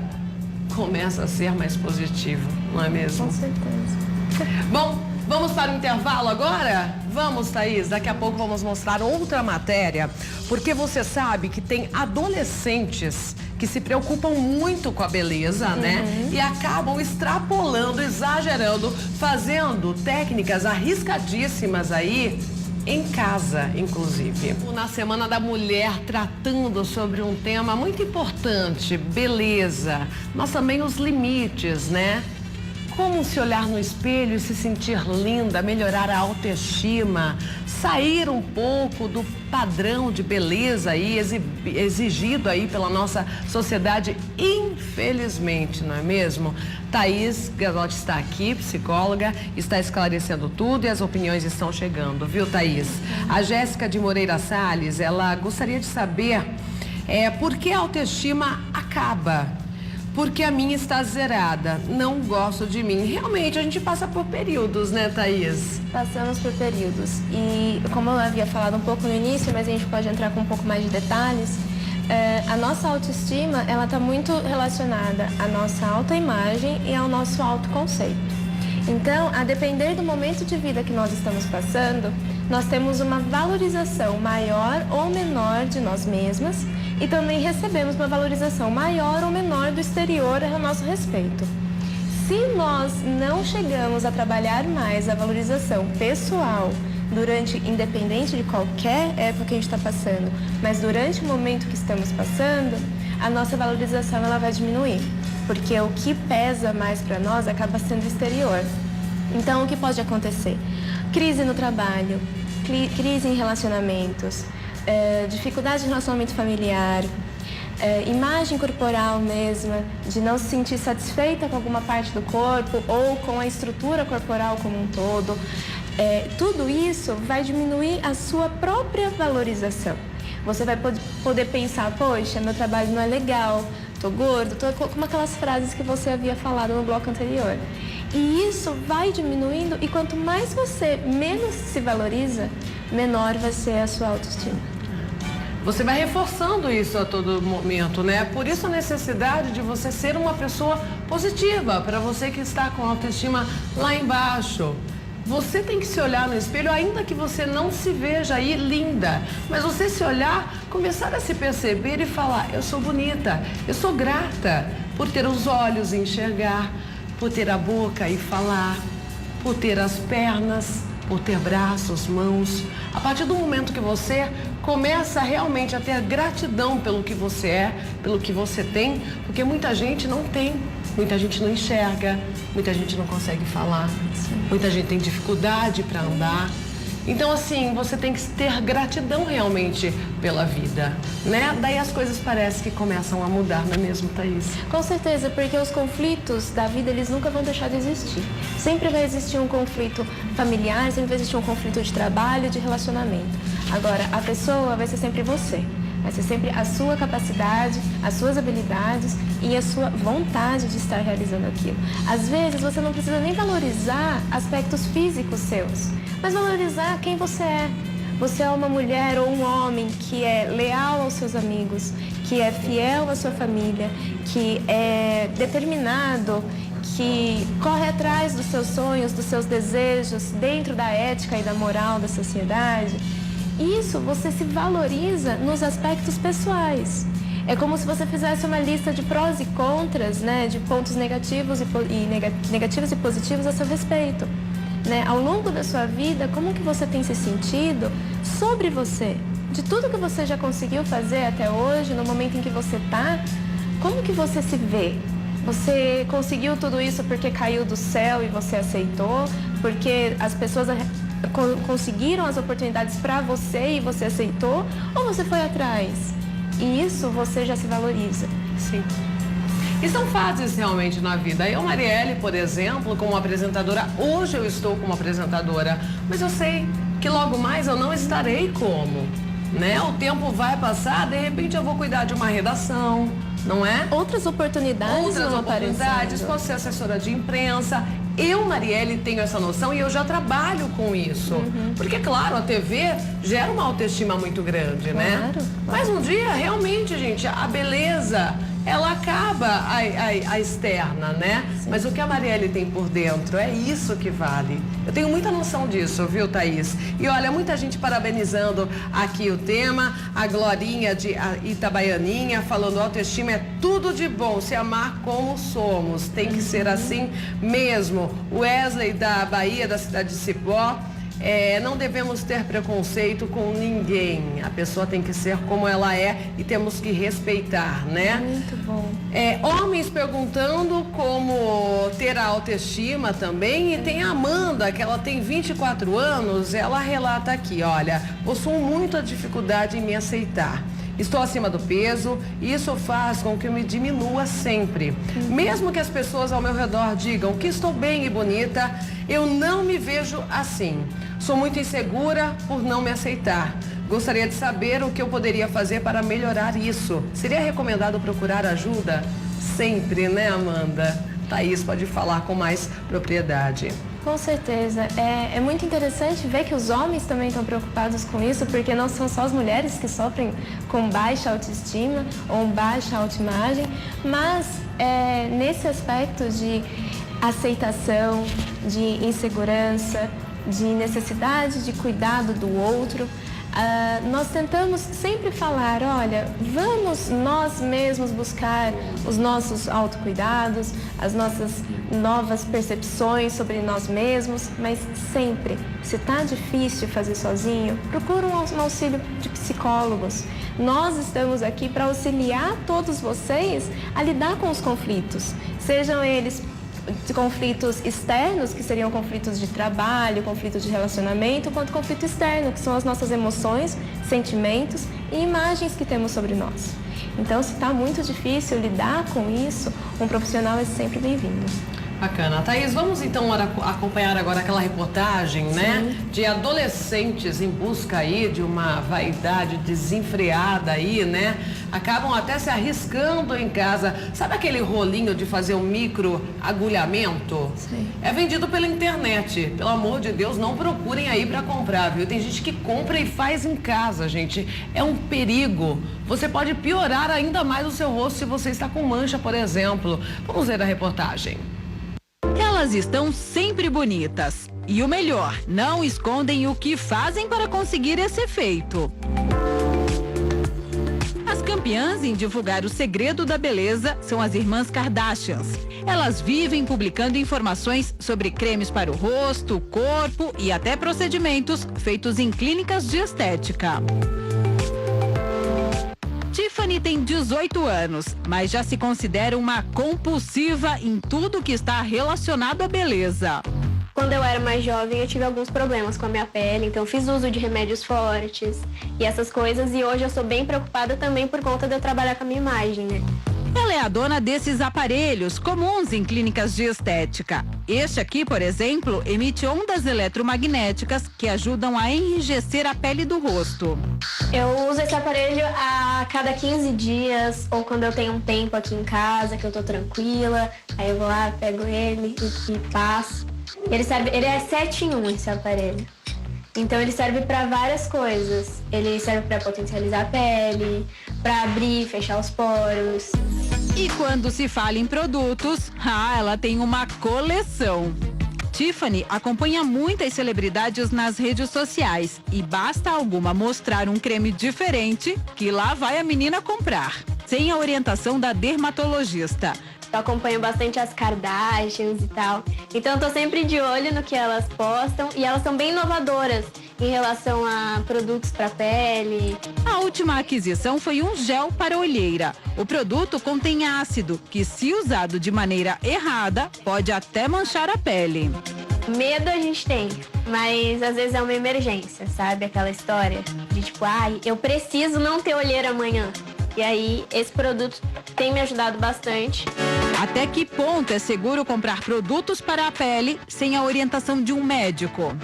começa a ser mais positivo, não é mesmo? Com certeza. Bom, vamos para o intervalo agora? Vamos, Thaís, daqui a pouco vamos mostrar outra matéria, porque você sabe que tem adolescentes que se preocupam muito com a beleza, né? E acabam extrapolando, exagerando, fazendo técnicas arriscadíssimas aí em casa, inclusive. Na Semana da Mulher, tratando sobre um tema muito importante, beleza, mas também os limites, né? Como se olhar no espelho e se sentir linda, melhorar a autoestima, sair um pouco do padrão de beleza aí exigido aí pela nossa sociedade, infelizmente, não é mesmo? Thaís Gazotti está aqui, psicóloga, está esclarecendo tudo e as opiniões estão chegando, viu, Thaís? A Jéssica de Moreira Salles, ela gostaria de saber por que a autoestima acaba. Porque a minha está zerada, não gosto de mim. Realmente, a gente passa por períodos, né, Thaís? Passamos por períodos. E como eu havia falado um pouco no início, mas a gente pode entrar com um pouco mais de detalhes, a nossa autoestima, ela está muito relacionada à nossa autoimagem e ao nosso autoconceito. Então, a depender do momento de vida que nós estamos passando, nós temos uma valorização maior ou menor de nós mesmas e também recebemos uma valorização maior ou menor do exterior a nosso respeito. Se nós não chegamos a trabalhar mais a valorização pessoal, independente de qualquer época que a gente está passando, mas durante o momento que estamos passando, a nossa valorização ela vai diminuir, porque o que pesa mais para nós acaba sendo o exterior. Então, o que pode acontecer? Crise no trabalho, crise em relacionamentos, dificuldade de relacionamento familiar, imagem corporal mesma, de não se sentir satisfeita com alguma parte do corpo ou com a estrutura corporal como um todo. Tudo isso vai diminuir a sua própria valorização. Você vai poder pensar, poxa, meu trabalho não é legal, tô gordo, como aquelas frases que você havia falado no bloco anterior. E isso vai diminuindo e quanto mais você menos se valoriza, menor vai ser a sua autoestima. Você vai reforçando isso a todo momento, né? Por isso a necessidade de você ser uma pessoa positiva, para você que está com a autoestima lá embaixo. Você tem que se olhar no espelho, ainda que você não se veja aí linda, mas você se olhar, começar a se perceber e falar, eu sou bonita, eu sou grata por ter os olhos e enxergar, por ter a boca e falar, por ter as pernas, por ter braços, mãos. A partir do momento que você começa realmente a ter gratidão pelo que você é, pelo que você tem, porque muita gente não tem. Muita gente não enxerga, muita gente não consegue falar, muita gente tem dificuldade para andar. Então, assim, você tem que ter gratidão realmente pela vida, né? Daí as coisas parecem que começam a mudar, não é mesmo, Thaís? Com certeza, porque os conflitos da vida, eles nunca vão deixar de existir. Sempre vai existir um conflito familiar, sempre vai existir um conflito de trabalho, de relacionamento. Agora, a pessoa vai ser sempre você. Vai ser sempre a sua capacidade, as suas habilidades e a sua vontade de estar realizando aquilo. Às vezes, você não precisa nem valorizar aspectos físicos seus, mas valorizar quem você é. Você é uma mulher ou um homem que é leal aos seus amigos, que é fiel à sua família, que é determinado, que corre atrás dos seus sonhos, dos seus desejos, dentro da ética e da moral da sociedade. Isso você se valoriza nos aspectos pessoais. É como se você fizesse uma lista de prós e contras, né, de pontos negativos negativos e positivos a seu respeito. Né? Ao longo da sua vida, como que você tem se sentido sobre você? De tudo que você já conseguiu fazer até hoje, no momento em que você está, como que você se vê? Você conseguiu tudo isso porque caiu do céu e você aceitou? Porque as pessoas conseguiram as oportunidades para você e você aceitou? Ou você foi atrás? E isso você já se valoriza. Sim. E são fases realmente na vida. Eu, Marielle, por exemplo, como apresentadora, hoje eu estou como apresentadora, mas eu sei que logo mais eu não estarei como, né? O tempo vai passar, de repente eu vou cuidar de uma redação, não é? Outras oportunidades vão aparecendo. Posso ser assessora de imprensa. Eu, Marielle, tenho essa noção e eu já trabalho com isso. Porque, claro, a TV gera uma autoestima muito grande, né? Claro. Mas um dia, realmente, gente, a beleza, ela acaba a externa, né? Sim. Mas o que a Marielle tem por dentro, é isso que vale. Eu tenho muita noção disso, viu, Thaís? E olha, muita gente parabenizando aqui o tema, a Glorinha de Itabaianinha falando autoestima é tudo de bom, se amar como somos, tem que ser assim mesmo. Wesley da Bahia, da cidade de Cipó, não devemos ter preconceito com ninguém. A pessoa tem que ser como ela é e temos que respeitar, né? Muito bom. Homens perguntando como ter a autoestima também. E tem a Amanda, que ela tem 24 anos. Ela relata aqui, olha, possuo muita dificuldade em me aceitar. Estou acima do peso e isso faz com que eu me diminua sempre. Mesmo que as pessoas ao meu redor digam que estou bem e bonita, eu não me vejo assim. Sou muito insegura por não me aceitar. Gostaria de saber o que eu poderia fazer para melhorar isso. Seria recomendado procurar ajuda? Sempre, né, Amanda? Thaís pode falar com mais propriedade. Com certeza. É muito interessante ver que os homens também estão preocupados com isso, porque não são só as mulheres que sofrem com baixa autoestima ou baixa autoimagem, mas nesse aspecto de aceitação, de insegurança, de necessidade de cuidado do outro, Nós tentamos sempre falar, olha, vamos nós mesmos buscar os nossos autocuidados, as nossas novas percepções sobre nós mesmos, mas sempre, se está difícil fazer sozinho, procura um auxílio de psicólogos. Nós estamos aqui para auxiliar todos vocês a lidar com os conflitos, sejam eles conflitos externos, que seriam conflitos de trabalho, conflitos de relacionamento, quanto conflito externo, que são as nossas emoções, sentimentos e imagens que temos sobre nós. Então, se está muito difícil lidar com isso, um profissional é sempre bem-vindo. Bacana. Thaís, vamos então acompanhar agora aquela reportagem, né? De adolescentes em busca aí de uma vaidade desenfreada aí, né? Acabam até se arriscando em casa. Sabe aquele rolinho de fazer um micro agulhamento? Sim. É vendido pela internet. Pelo amor de Deus, não procurem aí para comprar, viu? Tem gente que compra e faz em casa, gente. É um perigo. Você pode piorar ainda mais o seu rosto se você está com mancha, por exemplo. Vamos ver a reportagem. Elas estão sempre bonitas. E o melhor, não escondem o que fazem para conseguir esse efeito. As campeãs em divulgar o segredo da beleza são as irmãs Kardashians. Elas vivem publicando informações sobre cremes para o rosto, corpo e até procedimentos feitos em clínicas de estética. Tiffany tem 18 anos, mas já se considera uma compulsiva em tudo que está relacionado à beleza. Quando eu era mais jovem, eu tive alguns problemas com a minha pele, então fiz uso de remédios fortes e essas coisas, e hoje eu sou bem preocupada também por conta de eu trabalhar com a minha imagem, né? Ela é a dona desses aparelhos comuns em clínicas de estética. Este aqui, por exemplo, emite ondas eletromagnéticas que ajudam a enrijecer a pele do rosto. Eu uso esse aparelho a cada 15 dias, ou quando eu tenho um tempo aqui em casa, que eu tô tranquila, aí eu vou lá, pego ele e passo. Ele é 7 em 1, esse aparelho. Então ele serve para várias coisas. Ele serve para potencializar a pele, para abrir e fechar os poros. E quando se fala em produtos, ela tem uma coleção. Tiffany acompanha muitas celebridades nas redes sociais e basta alguma mostrar um creme diferente que lá vai a menina comprar, sem a orientação da dermatologista. Eu acompanho bastante as Kardashians e tal. Então eu tô sempre de olho no que elas postam e elas são bem inovadoras em relação a produtos para pele. A última aquisição foi um gel para olheira. O produto contém ácido, que se usado de maneira errada, pode até manchar a pele. Medo a gente tem, mas às vezes é uma emergência, sabe? Aquela história de tipo, eu preciso não ter olheira amanhã. E aí, esse produto tem me ajudado bastante. Até que ponto é seguro comprar produtos para a pele sem a orientação de um médico?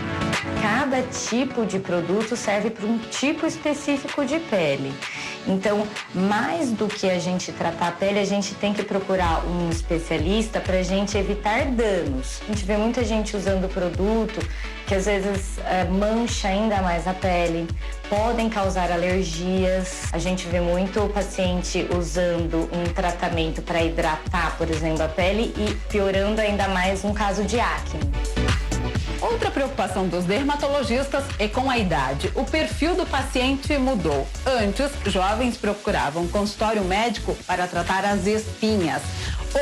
Cada tipo de produto serve para um tipo específico de pele. Então, mais do que a gente tratar a pele, a gente tem que procurar um especialista para a gente evitar danos. A gente vê muita gente usando produto que às vezes mancha ainda mais a pele, podem causar alergias. A gente vê muito o paciente usando um tratamento para hidratar, por exemplo, a pele e piorando ainda mais um caso de acne. Outra preocupação dos dermatologistas é com a idade. O perfil do paciente mudou. Antes, jovens procuravam um consultório médico para tratar as espinhas.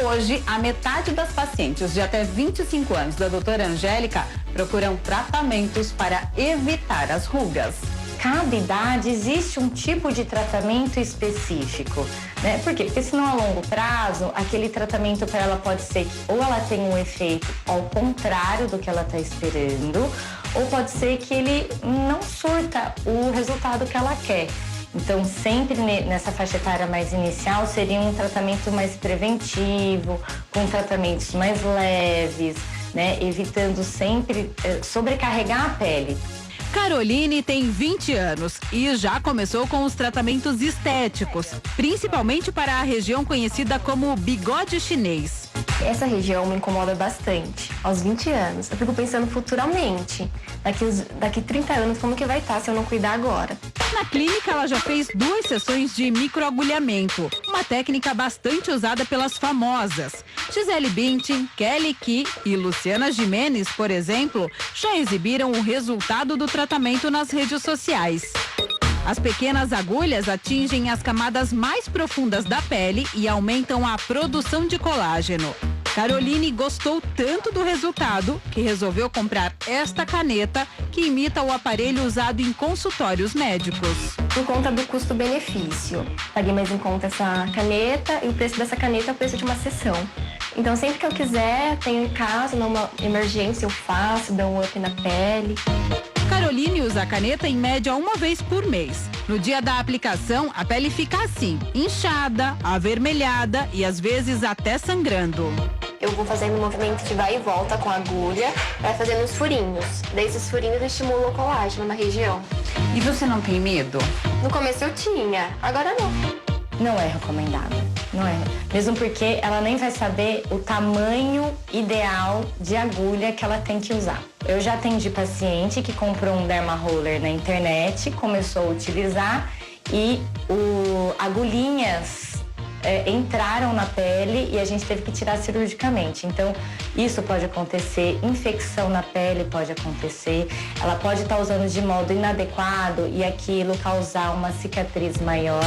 Hoje, a metade das pacientes de até 25 anos da doutora Angélica procuram tratamentos para evitar as rugas. Cada idade existe um tipo de tratamento específico, né? Por quê? Porque senão a longo prazo, aquele tratamento para ela pode ser que ou ela tenha um efeito ao contrário do que ela está esperando, ou pode ser que ele não surta o resultado que ela quer. Então, sempre nessa faixa etária mais inicial, seria um tratamento mais preventivo, com tratamentos mais leves, né? Evitando sempre sobrecarregar a pele. Caroline tem 20 anos e já começou com os tratamentos estéticos, principalmente para a região conhecida como bigode chinês. Essa região me incomoda bastante, aos 20 anos. Eu fico pensando futuramente, daqui 30 anos, como que vai estar se eu não cuidar agora? Na clínica, ela já fez 2 sessões de microagulhamento, uma técnica bastante usada pelas famosas. Gisele Bündchen, Kelly Key e Luciana Gimenez, por exemplo, já exibiram o resultado do tratamento nas redes sociais. As pequenas agulhas atingem as camadas mais profundas da pele e aumentam a produção de colágeno. Caroline gostou tanto do resultado que resolveu comprar esta caneta que imita o aparelho usado em consultórios médicos. Por conta do custo-benefício, paguei mais em conta essa caneta e o preço dessa caneta é o preço de uma sessão. Então sempre que eu quiser, tenho em casa, numa emergência eu faço, dou um up na pele. Caroline usa a caneta em média 1 vez por mês. No dia da aplicação, a pele fica assim, inchada, avermelhada e às vezes até sangrando. Eu vou fazendo um movimento de vai e volta com a agulha, vai fazendo os furinhos. Daí esses furinhos estimulam o colágeno na região. E você não tem medo? No começo eu tinha, agora não. Não é recomendado, não é. Mesmo porque ela nem vai saber o tamanho ideal de agulha que ela tem que usar. Eu já atendi paciente que comprou um derma roller na internet, começou a utilizar e agulhinhas entraram na pele e a gente teve que tirar cirurgicamente. Então, isso pode acontecer, infecção na pele pode acontecer, ela pode estar usando de modo inadequado e aquilo causar uma cicatriz maior.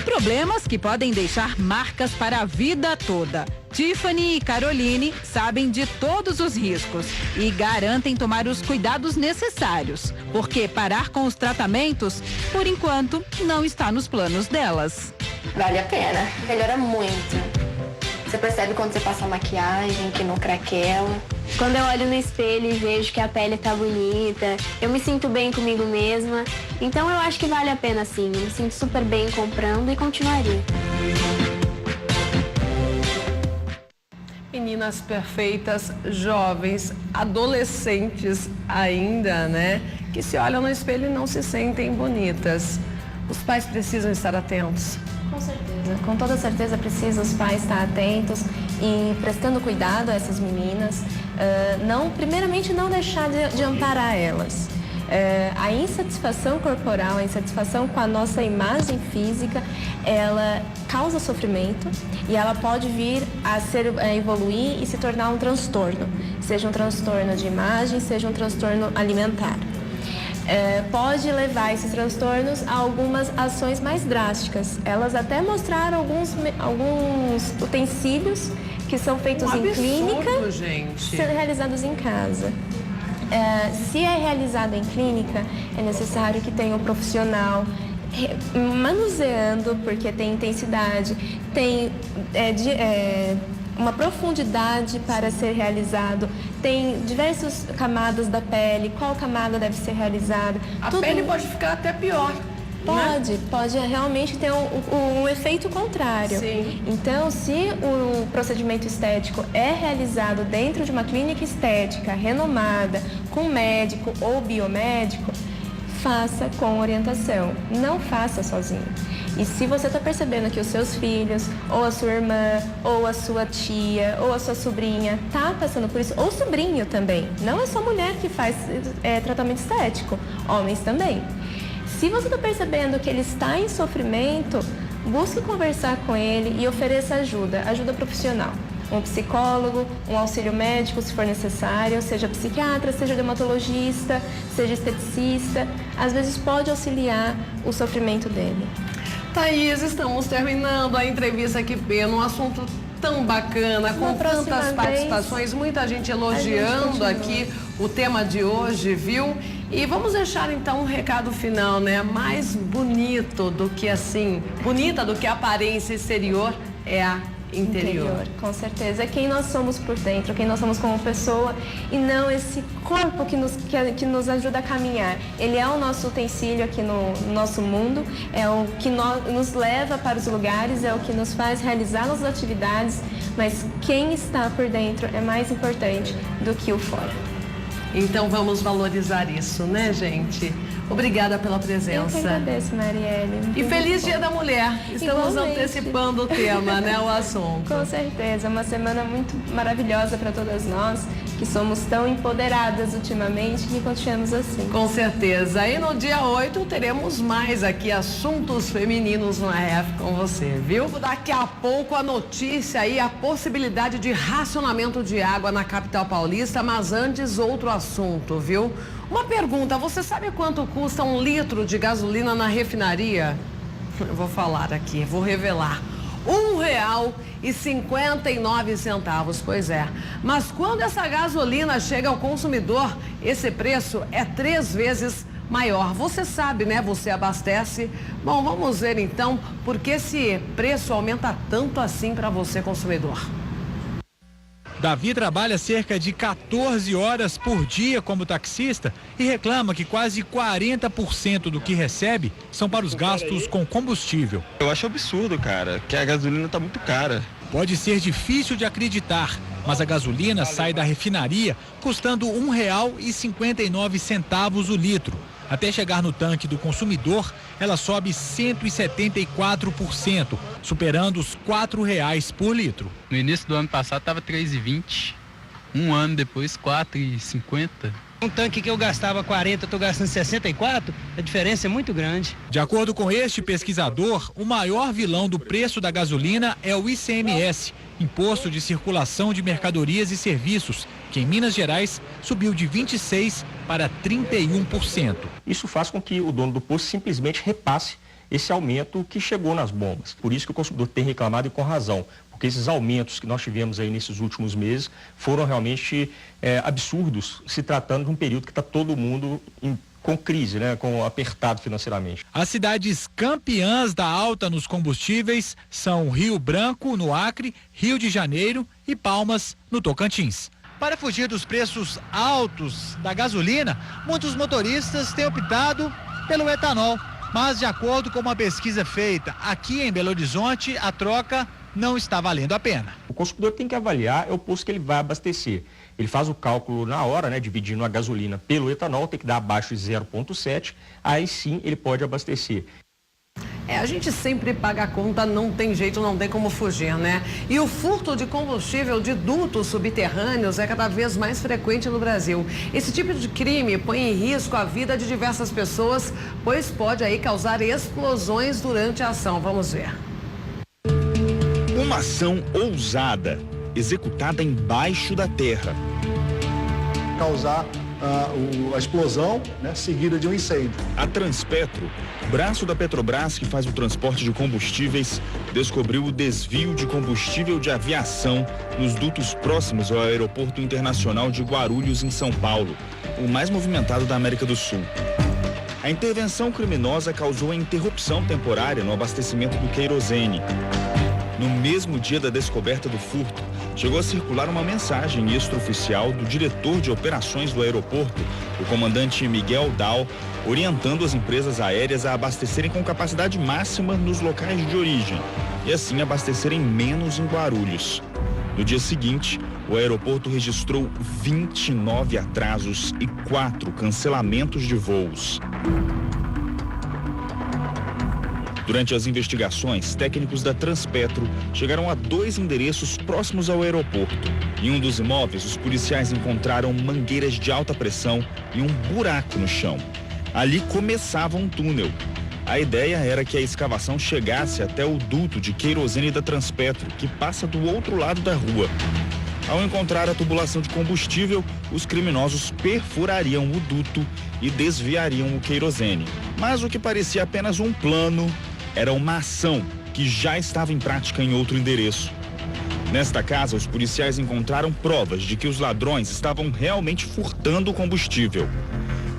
Problemas que podem deixar marcas para a vida toda. Tiffany e Caroline sabem de todos os riscos e garantem tomar os cuidados necessários, porque parar com os tratamentos, por enquanto, não está nos planos delas. Vale a pena, melhora muito. Você percebe quando você passa a maquiagem, que não craquela. Quando eu olho no espelho e vejo que a pele tá bonita, eu me sinto bem comigo mesma. Então eu acho que vale a pena sim. Eu me sinto super bem comprando e continuaria. Meninas perfeitas, jovens, adolescentes ainda, né? Que se olham no espelho e não se sentem bonitas. Os pais precisam estar atentos. Com certeza. Com toda certeza precisam os pais estar atentos e prestando cuidado a essas meninas. Primeiramente, não deixar de amparar elas. A insatisfação corporal, a insatisfação com a nossa imagem física, ela causa sofrimento e ela pode vir a evoluir e se tornar um transtorno. Seja um transtorno de imagem, seja um transtorno alimentar. Pode levar esses transtornos a algumas ações mais drásticas. Elas até mostraram alguns utensílios que são feitos em clínica, sendo realizados em casa. Se é realizado em clínica, é necessário que tenha um profissional manuseando, porque tem intensidade, tem uma profundidade para ser realizado, tem diversas camadas da pele, qual camada deve ser realizada. A pele pode ficar até pior. Pode realmente ter um efeito contrário. Sim. Então, se o procedimento estético é realizado dentro de uma clínica estética renomada, com médico ou biomédico, faça com orientação, não faça sozinho. E se você está percebendo que os seus filhos, ou a sua irmã, ou a sua tia, ou a sua sobrinha está passando por isso, ou sobrinho também, não é só mulher que faz tratamento estético, homens também. Se você está percebendo que ele está em sofrimento, busque conversar com ele e ofereça ajuda profissional. Um psicólogo, um auxílio médico, se for necessário, seja psiquiatra, seja dermatologista, seja esteticista. Às vezes pode auxiliar o sofrimento dele. Thaís, estamos terminando a entrevista aqui num assunto tão bacana, com tantas participações, muita gente elogiando aqui o tema de hoje, viu? E vamos deixar então um recado final, né? Mais bonito do que bonita do que a aparência exterior é a interior. Com certeza. É quem nós somos por dentro, quem nós somos como pessoa e não esse corpo que nos ajuda a caminhar. Ele é o nosso utensílio aqui no nosso mundo, é o que nos leva para os lugares, é o que nos faz realizar nossas atividades, mas quem está por dentro é mais importante do que o fora. Então vamos valorizar isso, né, gente? Obrigada pela presença. Eu que agradeço, Marielle. E feliz Dia da Mulher. Estamos antecipando o tema, né, o assunto. Com certeza, uma semana muito maravilhosa para todas nós. que somos tão empoderadas ultimamente que continuamos assim. Com certeza. E no dia 8 teremos mais aqui assuntos femininos no RF com você, viu? Daqui a pouco a notícia aí, a possibilidade de racionamento de água na capital paulista, mas antes outro assunto, viu? Uma pergunta, você sabe quanto custa 1 litro de gasolina na refinaria? Eu vou falar aqui, vou revelar. R$1,59, pois é. Mas quando essa gasolina chega ao consumidor, esse preço é 3 vezes maior. Você sabe, né? Você abastece. Bom, vamos ver então por que esse preço aumenta tanto assim para você, consumidor. Davi trabalha cerca de 14 horas por dia como taxista e reclama que quase 40% do que recebe são para os gastos com combustível. Eu acho absurdo, cara, que a gasolina está muito cara. Pode ser difícil de acreditar, mas a gasolina sai da refinaria custando R$1,59 o litro. Até chegar no tanque do consumidor, ela sobe 174%, superando os R$4 por litro. No início do ano passado estava R$3,20, um ano depois R$4,50. Um tanque que eu gastava 40, estou gastando 64, a diferença é muito grande. De acordo com este pesquisador, o maior vilão do preço da gasolina é o ICMS, Imposto de Circulação de Mercadorias e Serviços, que em Minas Gerais subiu de 26% para 31%. Isso faz com que o dono do posto simplesmente repasse esse aumento que chegou nas bombas. Por isso que o consumidor tem reclamado e com razão, porque esses aumentos que nós tivemos aí nesses últimos meses foram realmente absurdos, se tratando de um período que está todo mundo com crise, né, com apertado financeiramente. As cidades campeãs da alta nos combustíveis são Rio Branco, no Acre, Rio de Janeiro e Palmas, no Tocantins. Para fugir dos preços altos da gasolina, muitos motoristas têm optado pelo etanol. Mas, de acordo com uma pesquisa feita aqui em Belo Horizonte, a troca não está valendo a pena. O consumidor tem que avaliar o posto que ele vai abastecer. Ele faz o cálculo na hora, né, dividindo a gasolina pelo etanol, tem que dar abaixo de 0,7, aí sim ele pode abastecer. A gente sempre paga a conta, não tem jeito, não tem como fugir, né? E o furto de combustível de dutos subterrâneos é cada vez mais frequente no Brasil. Esse tipo de crime põe em risco a vida de diversas pessoas, pois pode aí causar explosões durante a ação. Vamos ver. Uma ação ousada, executada embaixo da terra. Causar a explosão, né, seguida de um incêndio. A Transpetro, braço da Petrobras que faz o transporte de combustíveis, descobriu o desvio de combustível de aviação nos dutos próximos ao Aeroporto Internacional de Guarulhos, em São Paulo, o mais movimentado da América do Sul. A intervenção criminosa causou a interrupção temporária no abastecimento do querosene. No mesmo dia da descoberta do furto, chegou a circular uma mensagem extraoficial do diretor de operações do aeroporto, o comandante Miguel Dal, orientando as empresas aéreas a abastecerem com capacidade máxima nos locais de origem e assim abastecerem menos em Guarulhos. No dia seguinte, o aeroporto registrou 29 atrasos e 4 cancelamentos de voos. Durante as investigações, técnicos da Transpetro chegaram a 2 endereços próximos ao aeroporto. Em um dos imóveis, os policiais encontraram mangueiras de alta pressão e um buraco no chão. Ali começava um túnel. A ideia era que a escavação chegasse até o duto de querosene da Transpetro, que passa do outro lado da rua. Ao encontrar a tubulação de combustível, os criminosos perfurariam o duto e desviariam o querosene. Mas o que parecia apenas um plano era uma ação que já estava em prática em outro endereço. Nesta casa, os policiais encontraram provas de que os ladrões estavam realmente furtando o combustível.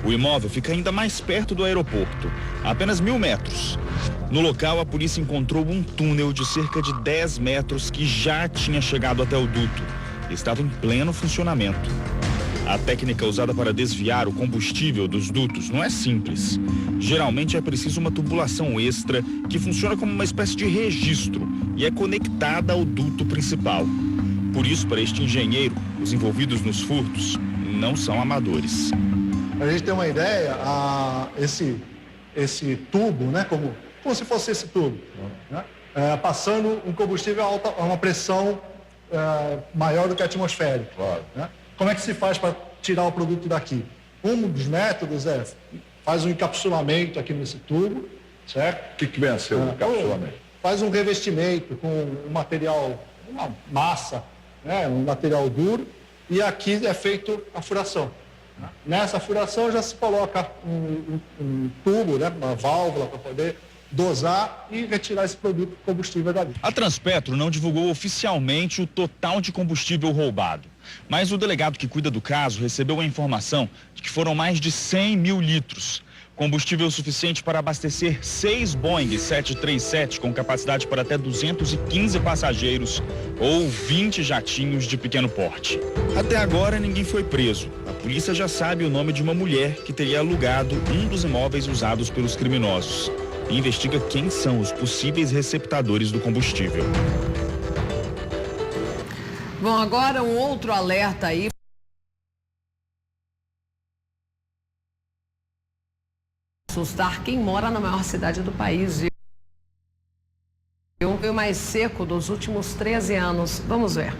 O imóvel fica ainda mais perto do aeroporto, a apenas 1.000 metros. No local, a polícia encontrou um túnel de cerca de 10 metros que já tinha chegado até o duto. Estava em pleno funcionamento. A técnica usada para desviar o combustível dos dutos não é simples. Geralmente é preciso uma tubulação extra que funciona como uma espécie de registro e é conectada ao duto principal. Por isso, para este engenheiro, os envolvidos nos furtos não são amadores. A gente tem uma ideia, esse tubo, né, como se fosse esse tubo, né, passando um combustível a uma pressão maior do que a atmosférica. Claro. Né? Como é que se faz para tirar o produto daqui? Um dos métodos faz um encapsulamento aqui nesse tubo, certo? O que vem a ser o encapsulamento? Faz um revestimento com um material, uma massa, né, um material duro, e aqui é feito a furação. Nessa furação já se coloca um tubo, né, uma válvula para poder dosar e retirar esse produto combustível dali. A Transpetro não divulgou oficialmente o total de combustível roubado, mas o delegado que cuida do caso recebeu a informação de que foram mais de 100 mil litros. Combustível suficiente para abastecer 6 Boeing 737 com capacidade para até 215 passageiros ou 20 jatinhos de pequeno porte. Até agora ninguém foi preso. A polícia já sabe o nome de uma mulher que teria alugado um dos imóveis usados pelos criminosos e investiga quem são os possíveis receptadores do combustível. Bom, agora um outro alerta aí. Assustar quem mora na maior cidade do país. O mais seco dos últimos 13 anos. Vamos ver.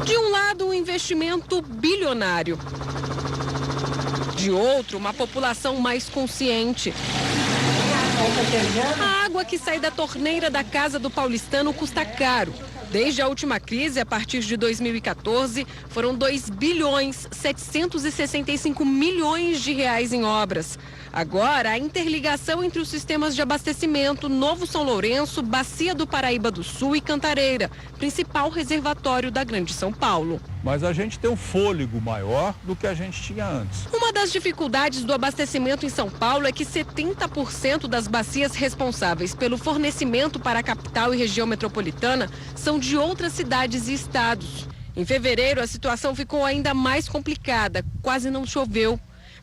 De um lado, um investimento bilionário. De outro, uma população mais consciente. A água que sai da torneira da casa do paulistano custa caro. Desde a última crise, a partir de 2014, foram 2 bilhões 765 milhões de reais em obras. Agora, a interligação entre os sistemas de abastecimento Novo São Lourenço, Bacia do Paraíba do Sul e Cantareira, principal reservatório da Grande São Paulo. Mas a gente tem um fôlego maior do que a gente tinha antes. Uma das dificuldades do abastecimento em São Paulo é que 70% das bacias responsáveis pelo fornecimento para a capital e região metropolitana são de outras cidades e estados. Em fevereiro, a situação ficou ainda mais complicada, quase não choveu.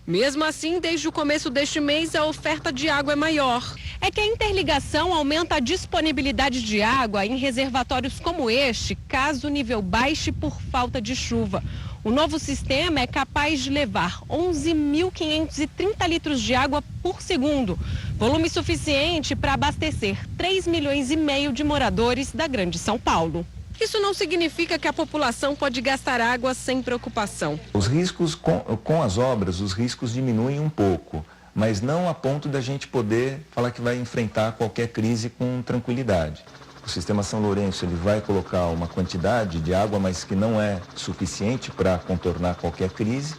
Mesmo assim, desde o começo deste mês, a oferta de água é maior. É que a interligação aumenta a disponibilidade de água em reservatórios como este, caso o nível baixe por falta de chuva. O novo sistema é capaz de levar 11.530 litros de água por segundo, volume suficiente para abastecer 3,5 milhões de moradores da Grande São Paulo. Isso não significa que a população pode gastar água sem preocupação. Os riscos com as obras, os riscos diminuem um pouco, mas não a ponto da gente poder falar que vai enfrentar qualquer crise com tranquilidade. O sistema São Lourenço ele vai colocar uma quantidade de água, mas que não é suficiente para contornar qualquer crise.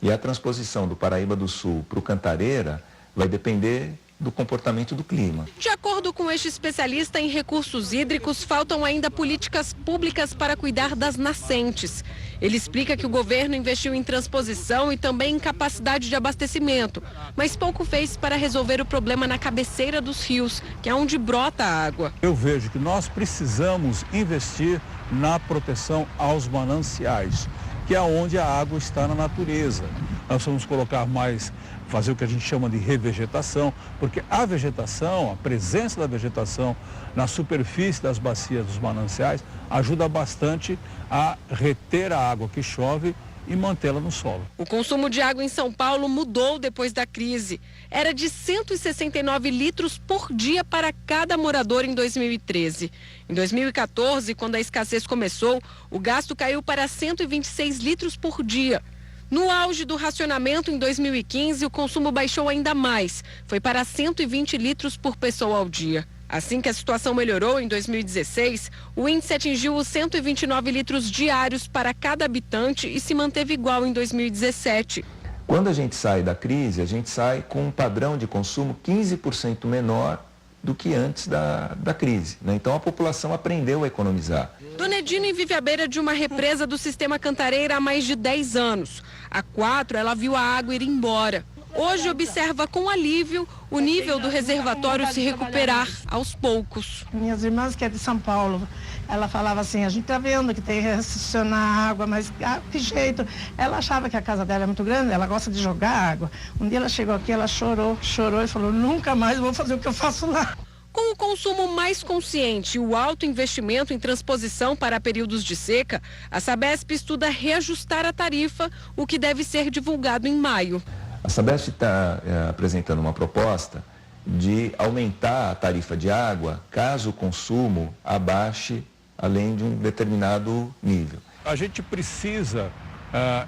E a transposição do Paraíba do Sul para o Cantareira vai depender do comportamento do clima. De acordo com este especialista em recursos hídricos, faltam ainda políticas públicas para cuidar das nascentes. Ele explica que o governo investiu em transposição e também em capacidade de abastecimento, mas pouco fez para resolver o problema na cabeceira dos rios, que é onde brota a água. Eu vejo que nós precisamos investir na proteção aos mananciais, que é onde a água está na natureza. Nós vamos colocar mais, fazer o que a gente chama de revegetação, porque a vegetação, a presença da vegetação na superfície das bacias dos mananciais ajuda bastante a reter a água que chove e mantê-la no solo. O consumo de água em São Paulo mudou depois da crise. Era de 169 litros por dia para cada morador em 2013. Em 2014, quando a escassez começou, o gasto caiu para 126 litros por dia. No auge do racionamento, em 2015, o consumo baixou ainda mais. Foi para 120 litros por pessoa ao dia. Assim que a situação melhorou, em 2016, o índice atingiu os 129 litros diários para cada habitante e se manteve igual em 2017. Quando a gente sai da crise, a gente sai com um padrão de consumo 15% menor do que antes da crise, né? Então a população aprendeu a economizar. Dona Edine vive à beira de uma represa do sistema Cantareira há mais de 10 anos. Há 4, ela viu a água ir embora. Hoje observa com alívio o nível do reservatório se recuperar aos poucos. Minhas irmãs, que é de São Paulo, ela falava assim, a gente tá vendo que tem que recepcionar água, mas que jeito? Ela achava que a casa dela é muito grande, ela gosta de jogar água. Um dia ela chegou aqui, ela chorou e falou, nunca mais vou fazer o que eu faço lá. Com o consumo mais consciente e o alto investimento em transposição para períodos de seca, a Sabesp estuda reajustar a tarifa, o que deve ser divulgado em maio. A Sabesp está apresentando uma proposta de aumentar a tarifa de água caso o consumo abaixe além de um determinado nível. A gente precisa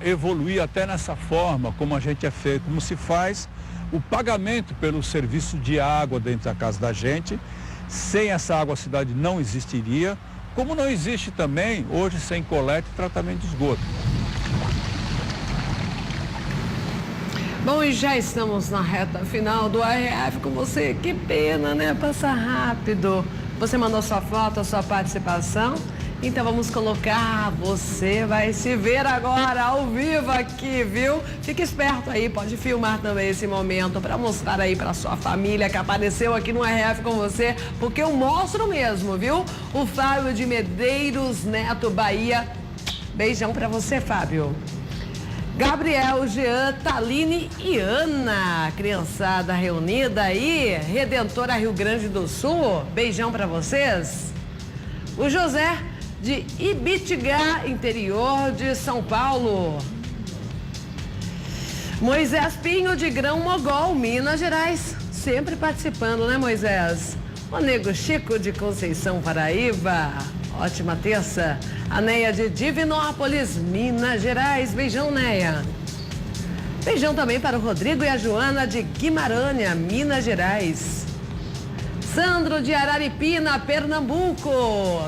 evoluir até nessa forma como a gente é feito, como se faz o pagamento pelo serviço de água dentro da casa da gente. Sem essa água a cidade não existiria, como não existe também hoje sem coleta e tratamento de esgoto. Bom, e já estamos na reta final do ARF com você. Que pena, né? Passa rápido. Você mandou sua foto, a sua participação. Então vamos colocar, você vai se ver agora ao vivo aqui, viu? Fique esperto aí, pode filmar também esse momento para mostrar aí para sua família que apareceu aqui no RF com você, porque eu mostro mesmo, viu? O Fábio de Medeiros Neto, Bahia. Beijão para você, Fábio. Gabriel, Jean, Taline e Ana, criançada reunida aí, Redentora Rio Grande do Sul, beijão para vocês. O José de Ibitigá, interior de São Paulo. Moisés Pinho de Grão Mogol, Minas Gerais, sempre participando, né, Moisés? O Nego Chico de Conceição, Paraíba, ótima terça. A Neia de Divinópolis, Minas Gerais, beijão, Neia. Beijão também para o Rodrigo e a Joana de Guimarães, Minas Gerais. Sandro de Araripina, Pernambuco.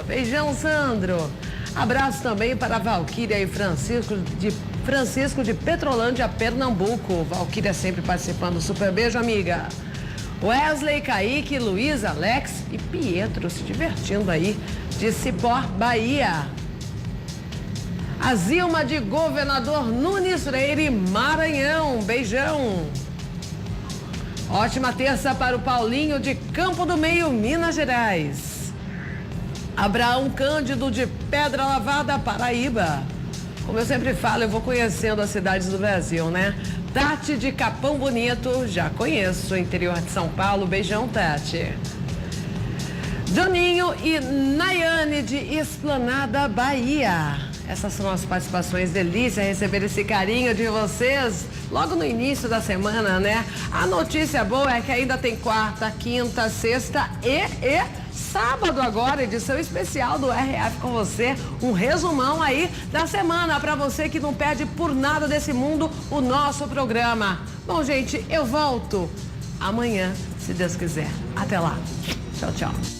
Beijão, Sandro. Abraço também para a Valquíria e Francisco de Petrolândia, Pernambuco. Valquíria sempre participando. Super beijo, amiga. Wesley, Kaique, Luiz, Alex e Pietro se divertindo aí de Cipó, Bahia. A Zilma de Governador Nunes Freire, Maranhão. Beijão. Ótima terça para o Paulinho de Campo do Meio, Minas Gerais. Abraão Cândido de Pedra Lavada, Paraíba. Como eu sempre falo, eu vou conhecendo as cidades do Brasil, né? Tati de Capão Bonito, já conheço, interior de São Paulo. Beijão, Tati. Joninho e Nayane de Esplanada, Bahia. Essas são as participações, delícia receber esse carinho de vocês logo no início da semana, né? A notícia boa é que ainda tem quarta, quinta, sexta e sábado agora, edição especial do RF com você, um resumão aí da semana para você que não perde por nada desse mundo o nosso programa. Bom, gente, eu volto amanhã, se Deus quiser. Até lá. Tchau, tchau.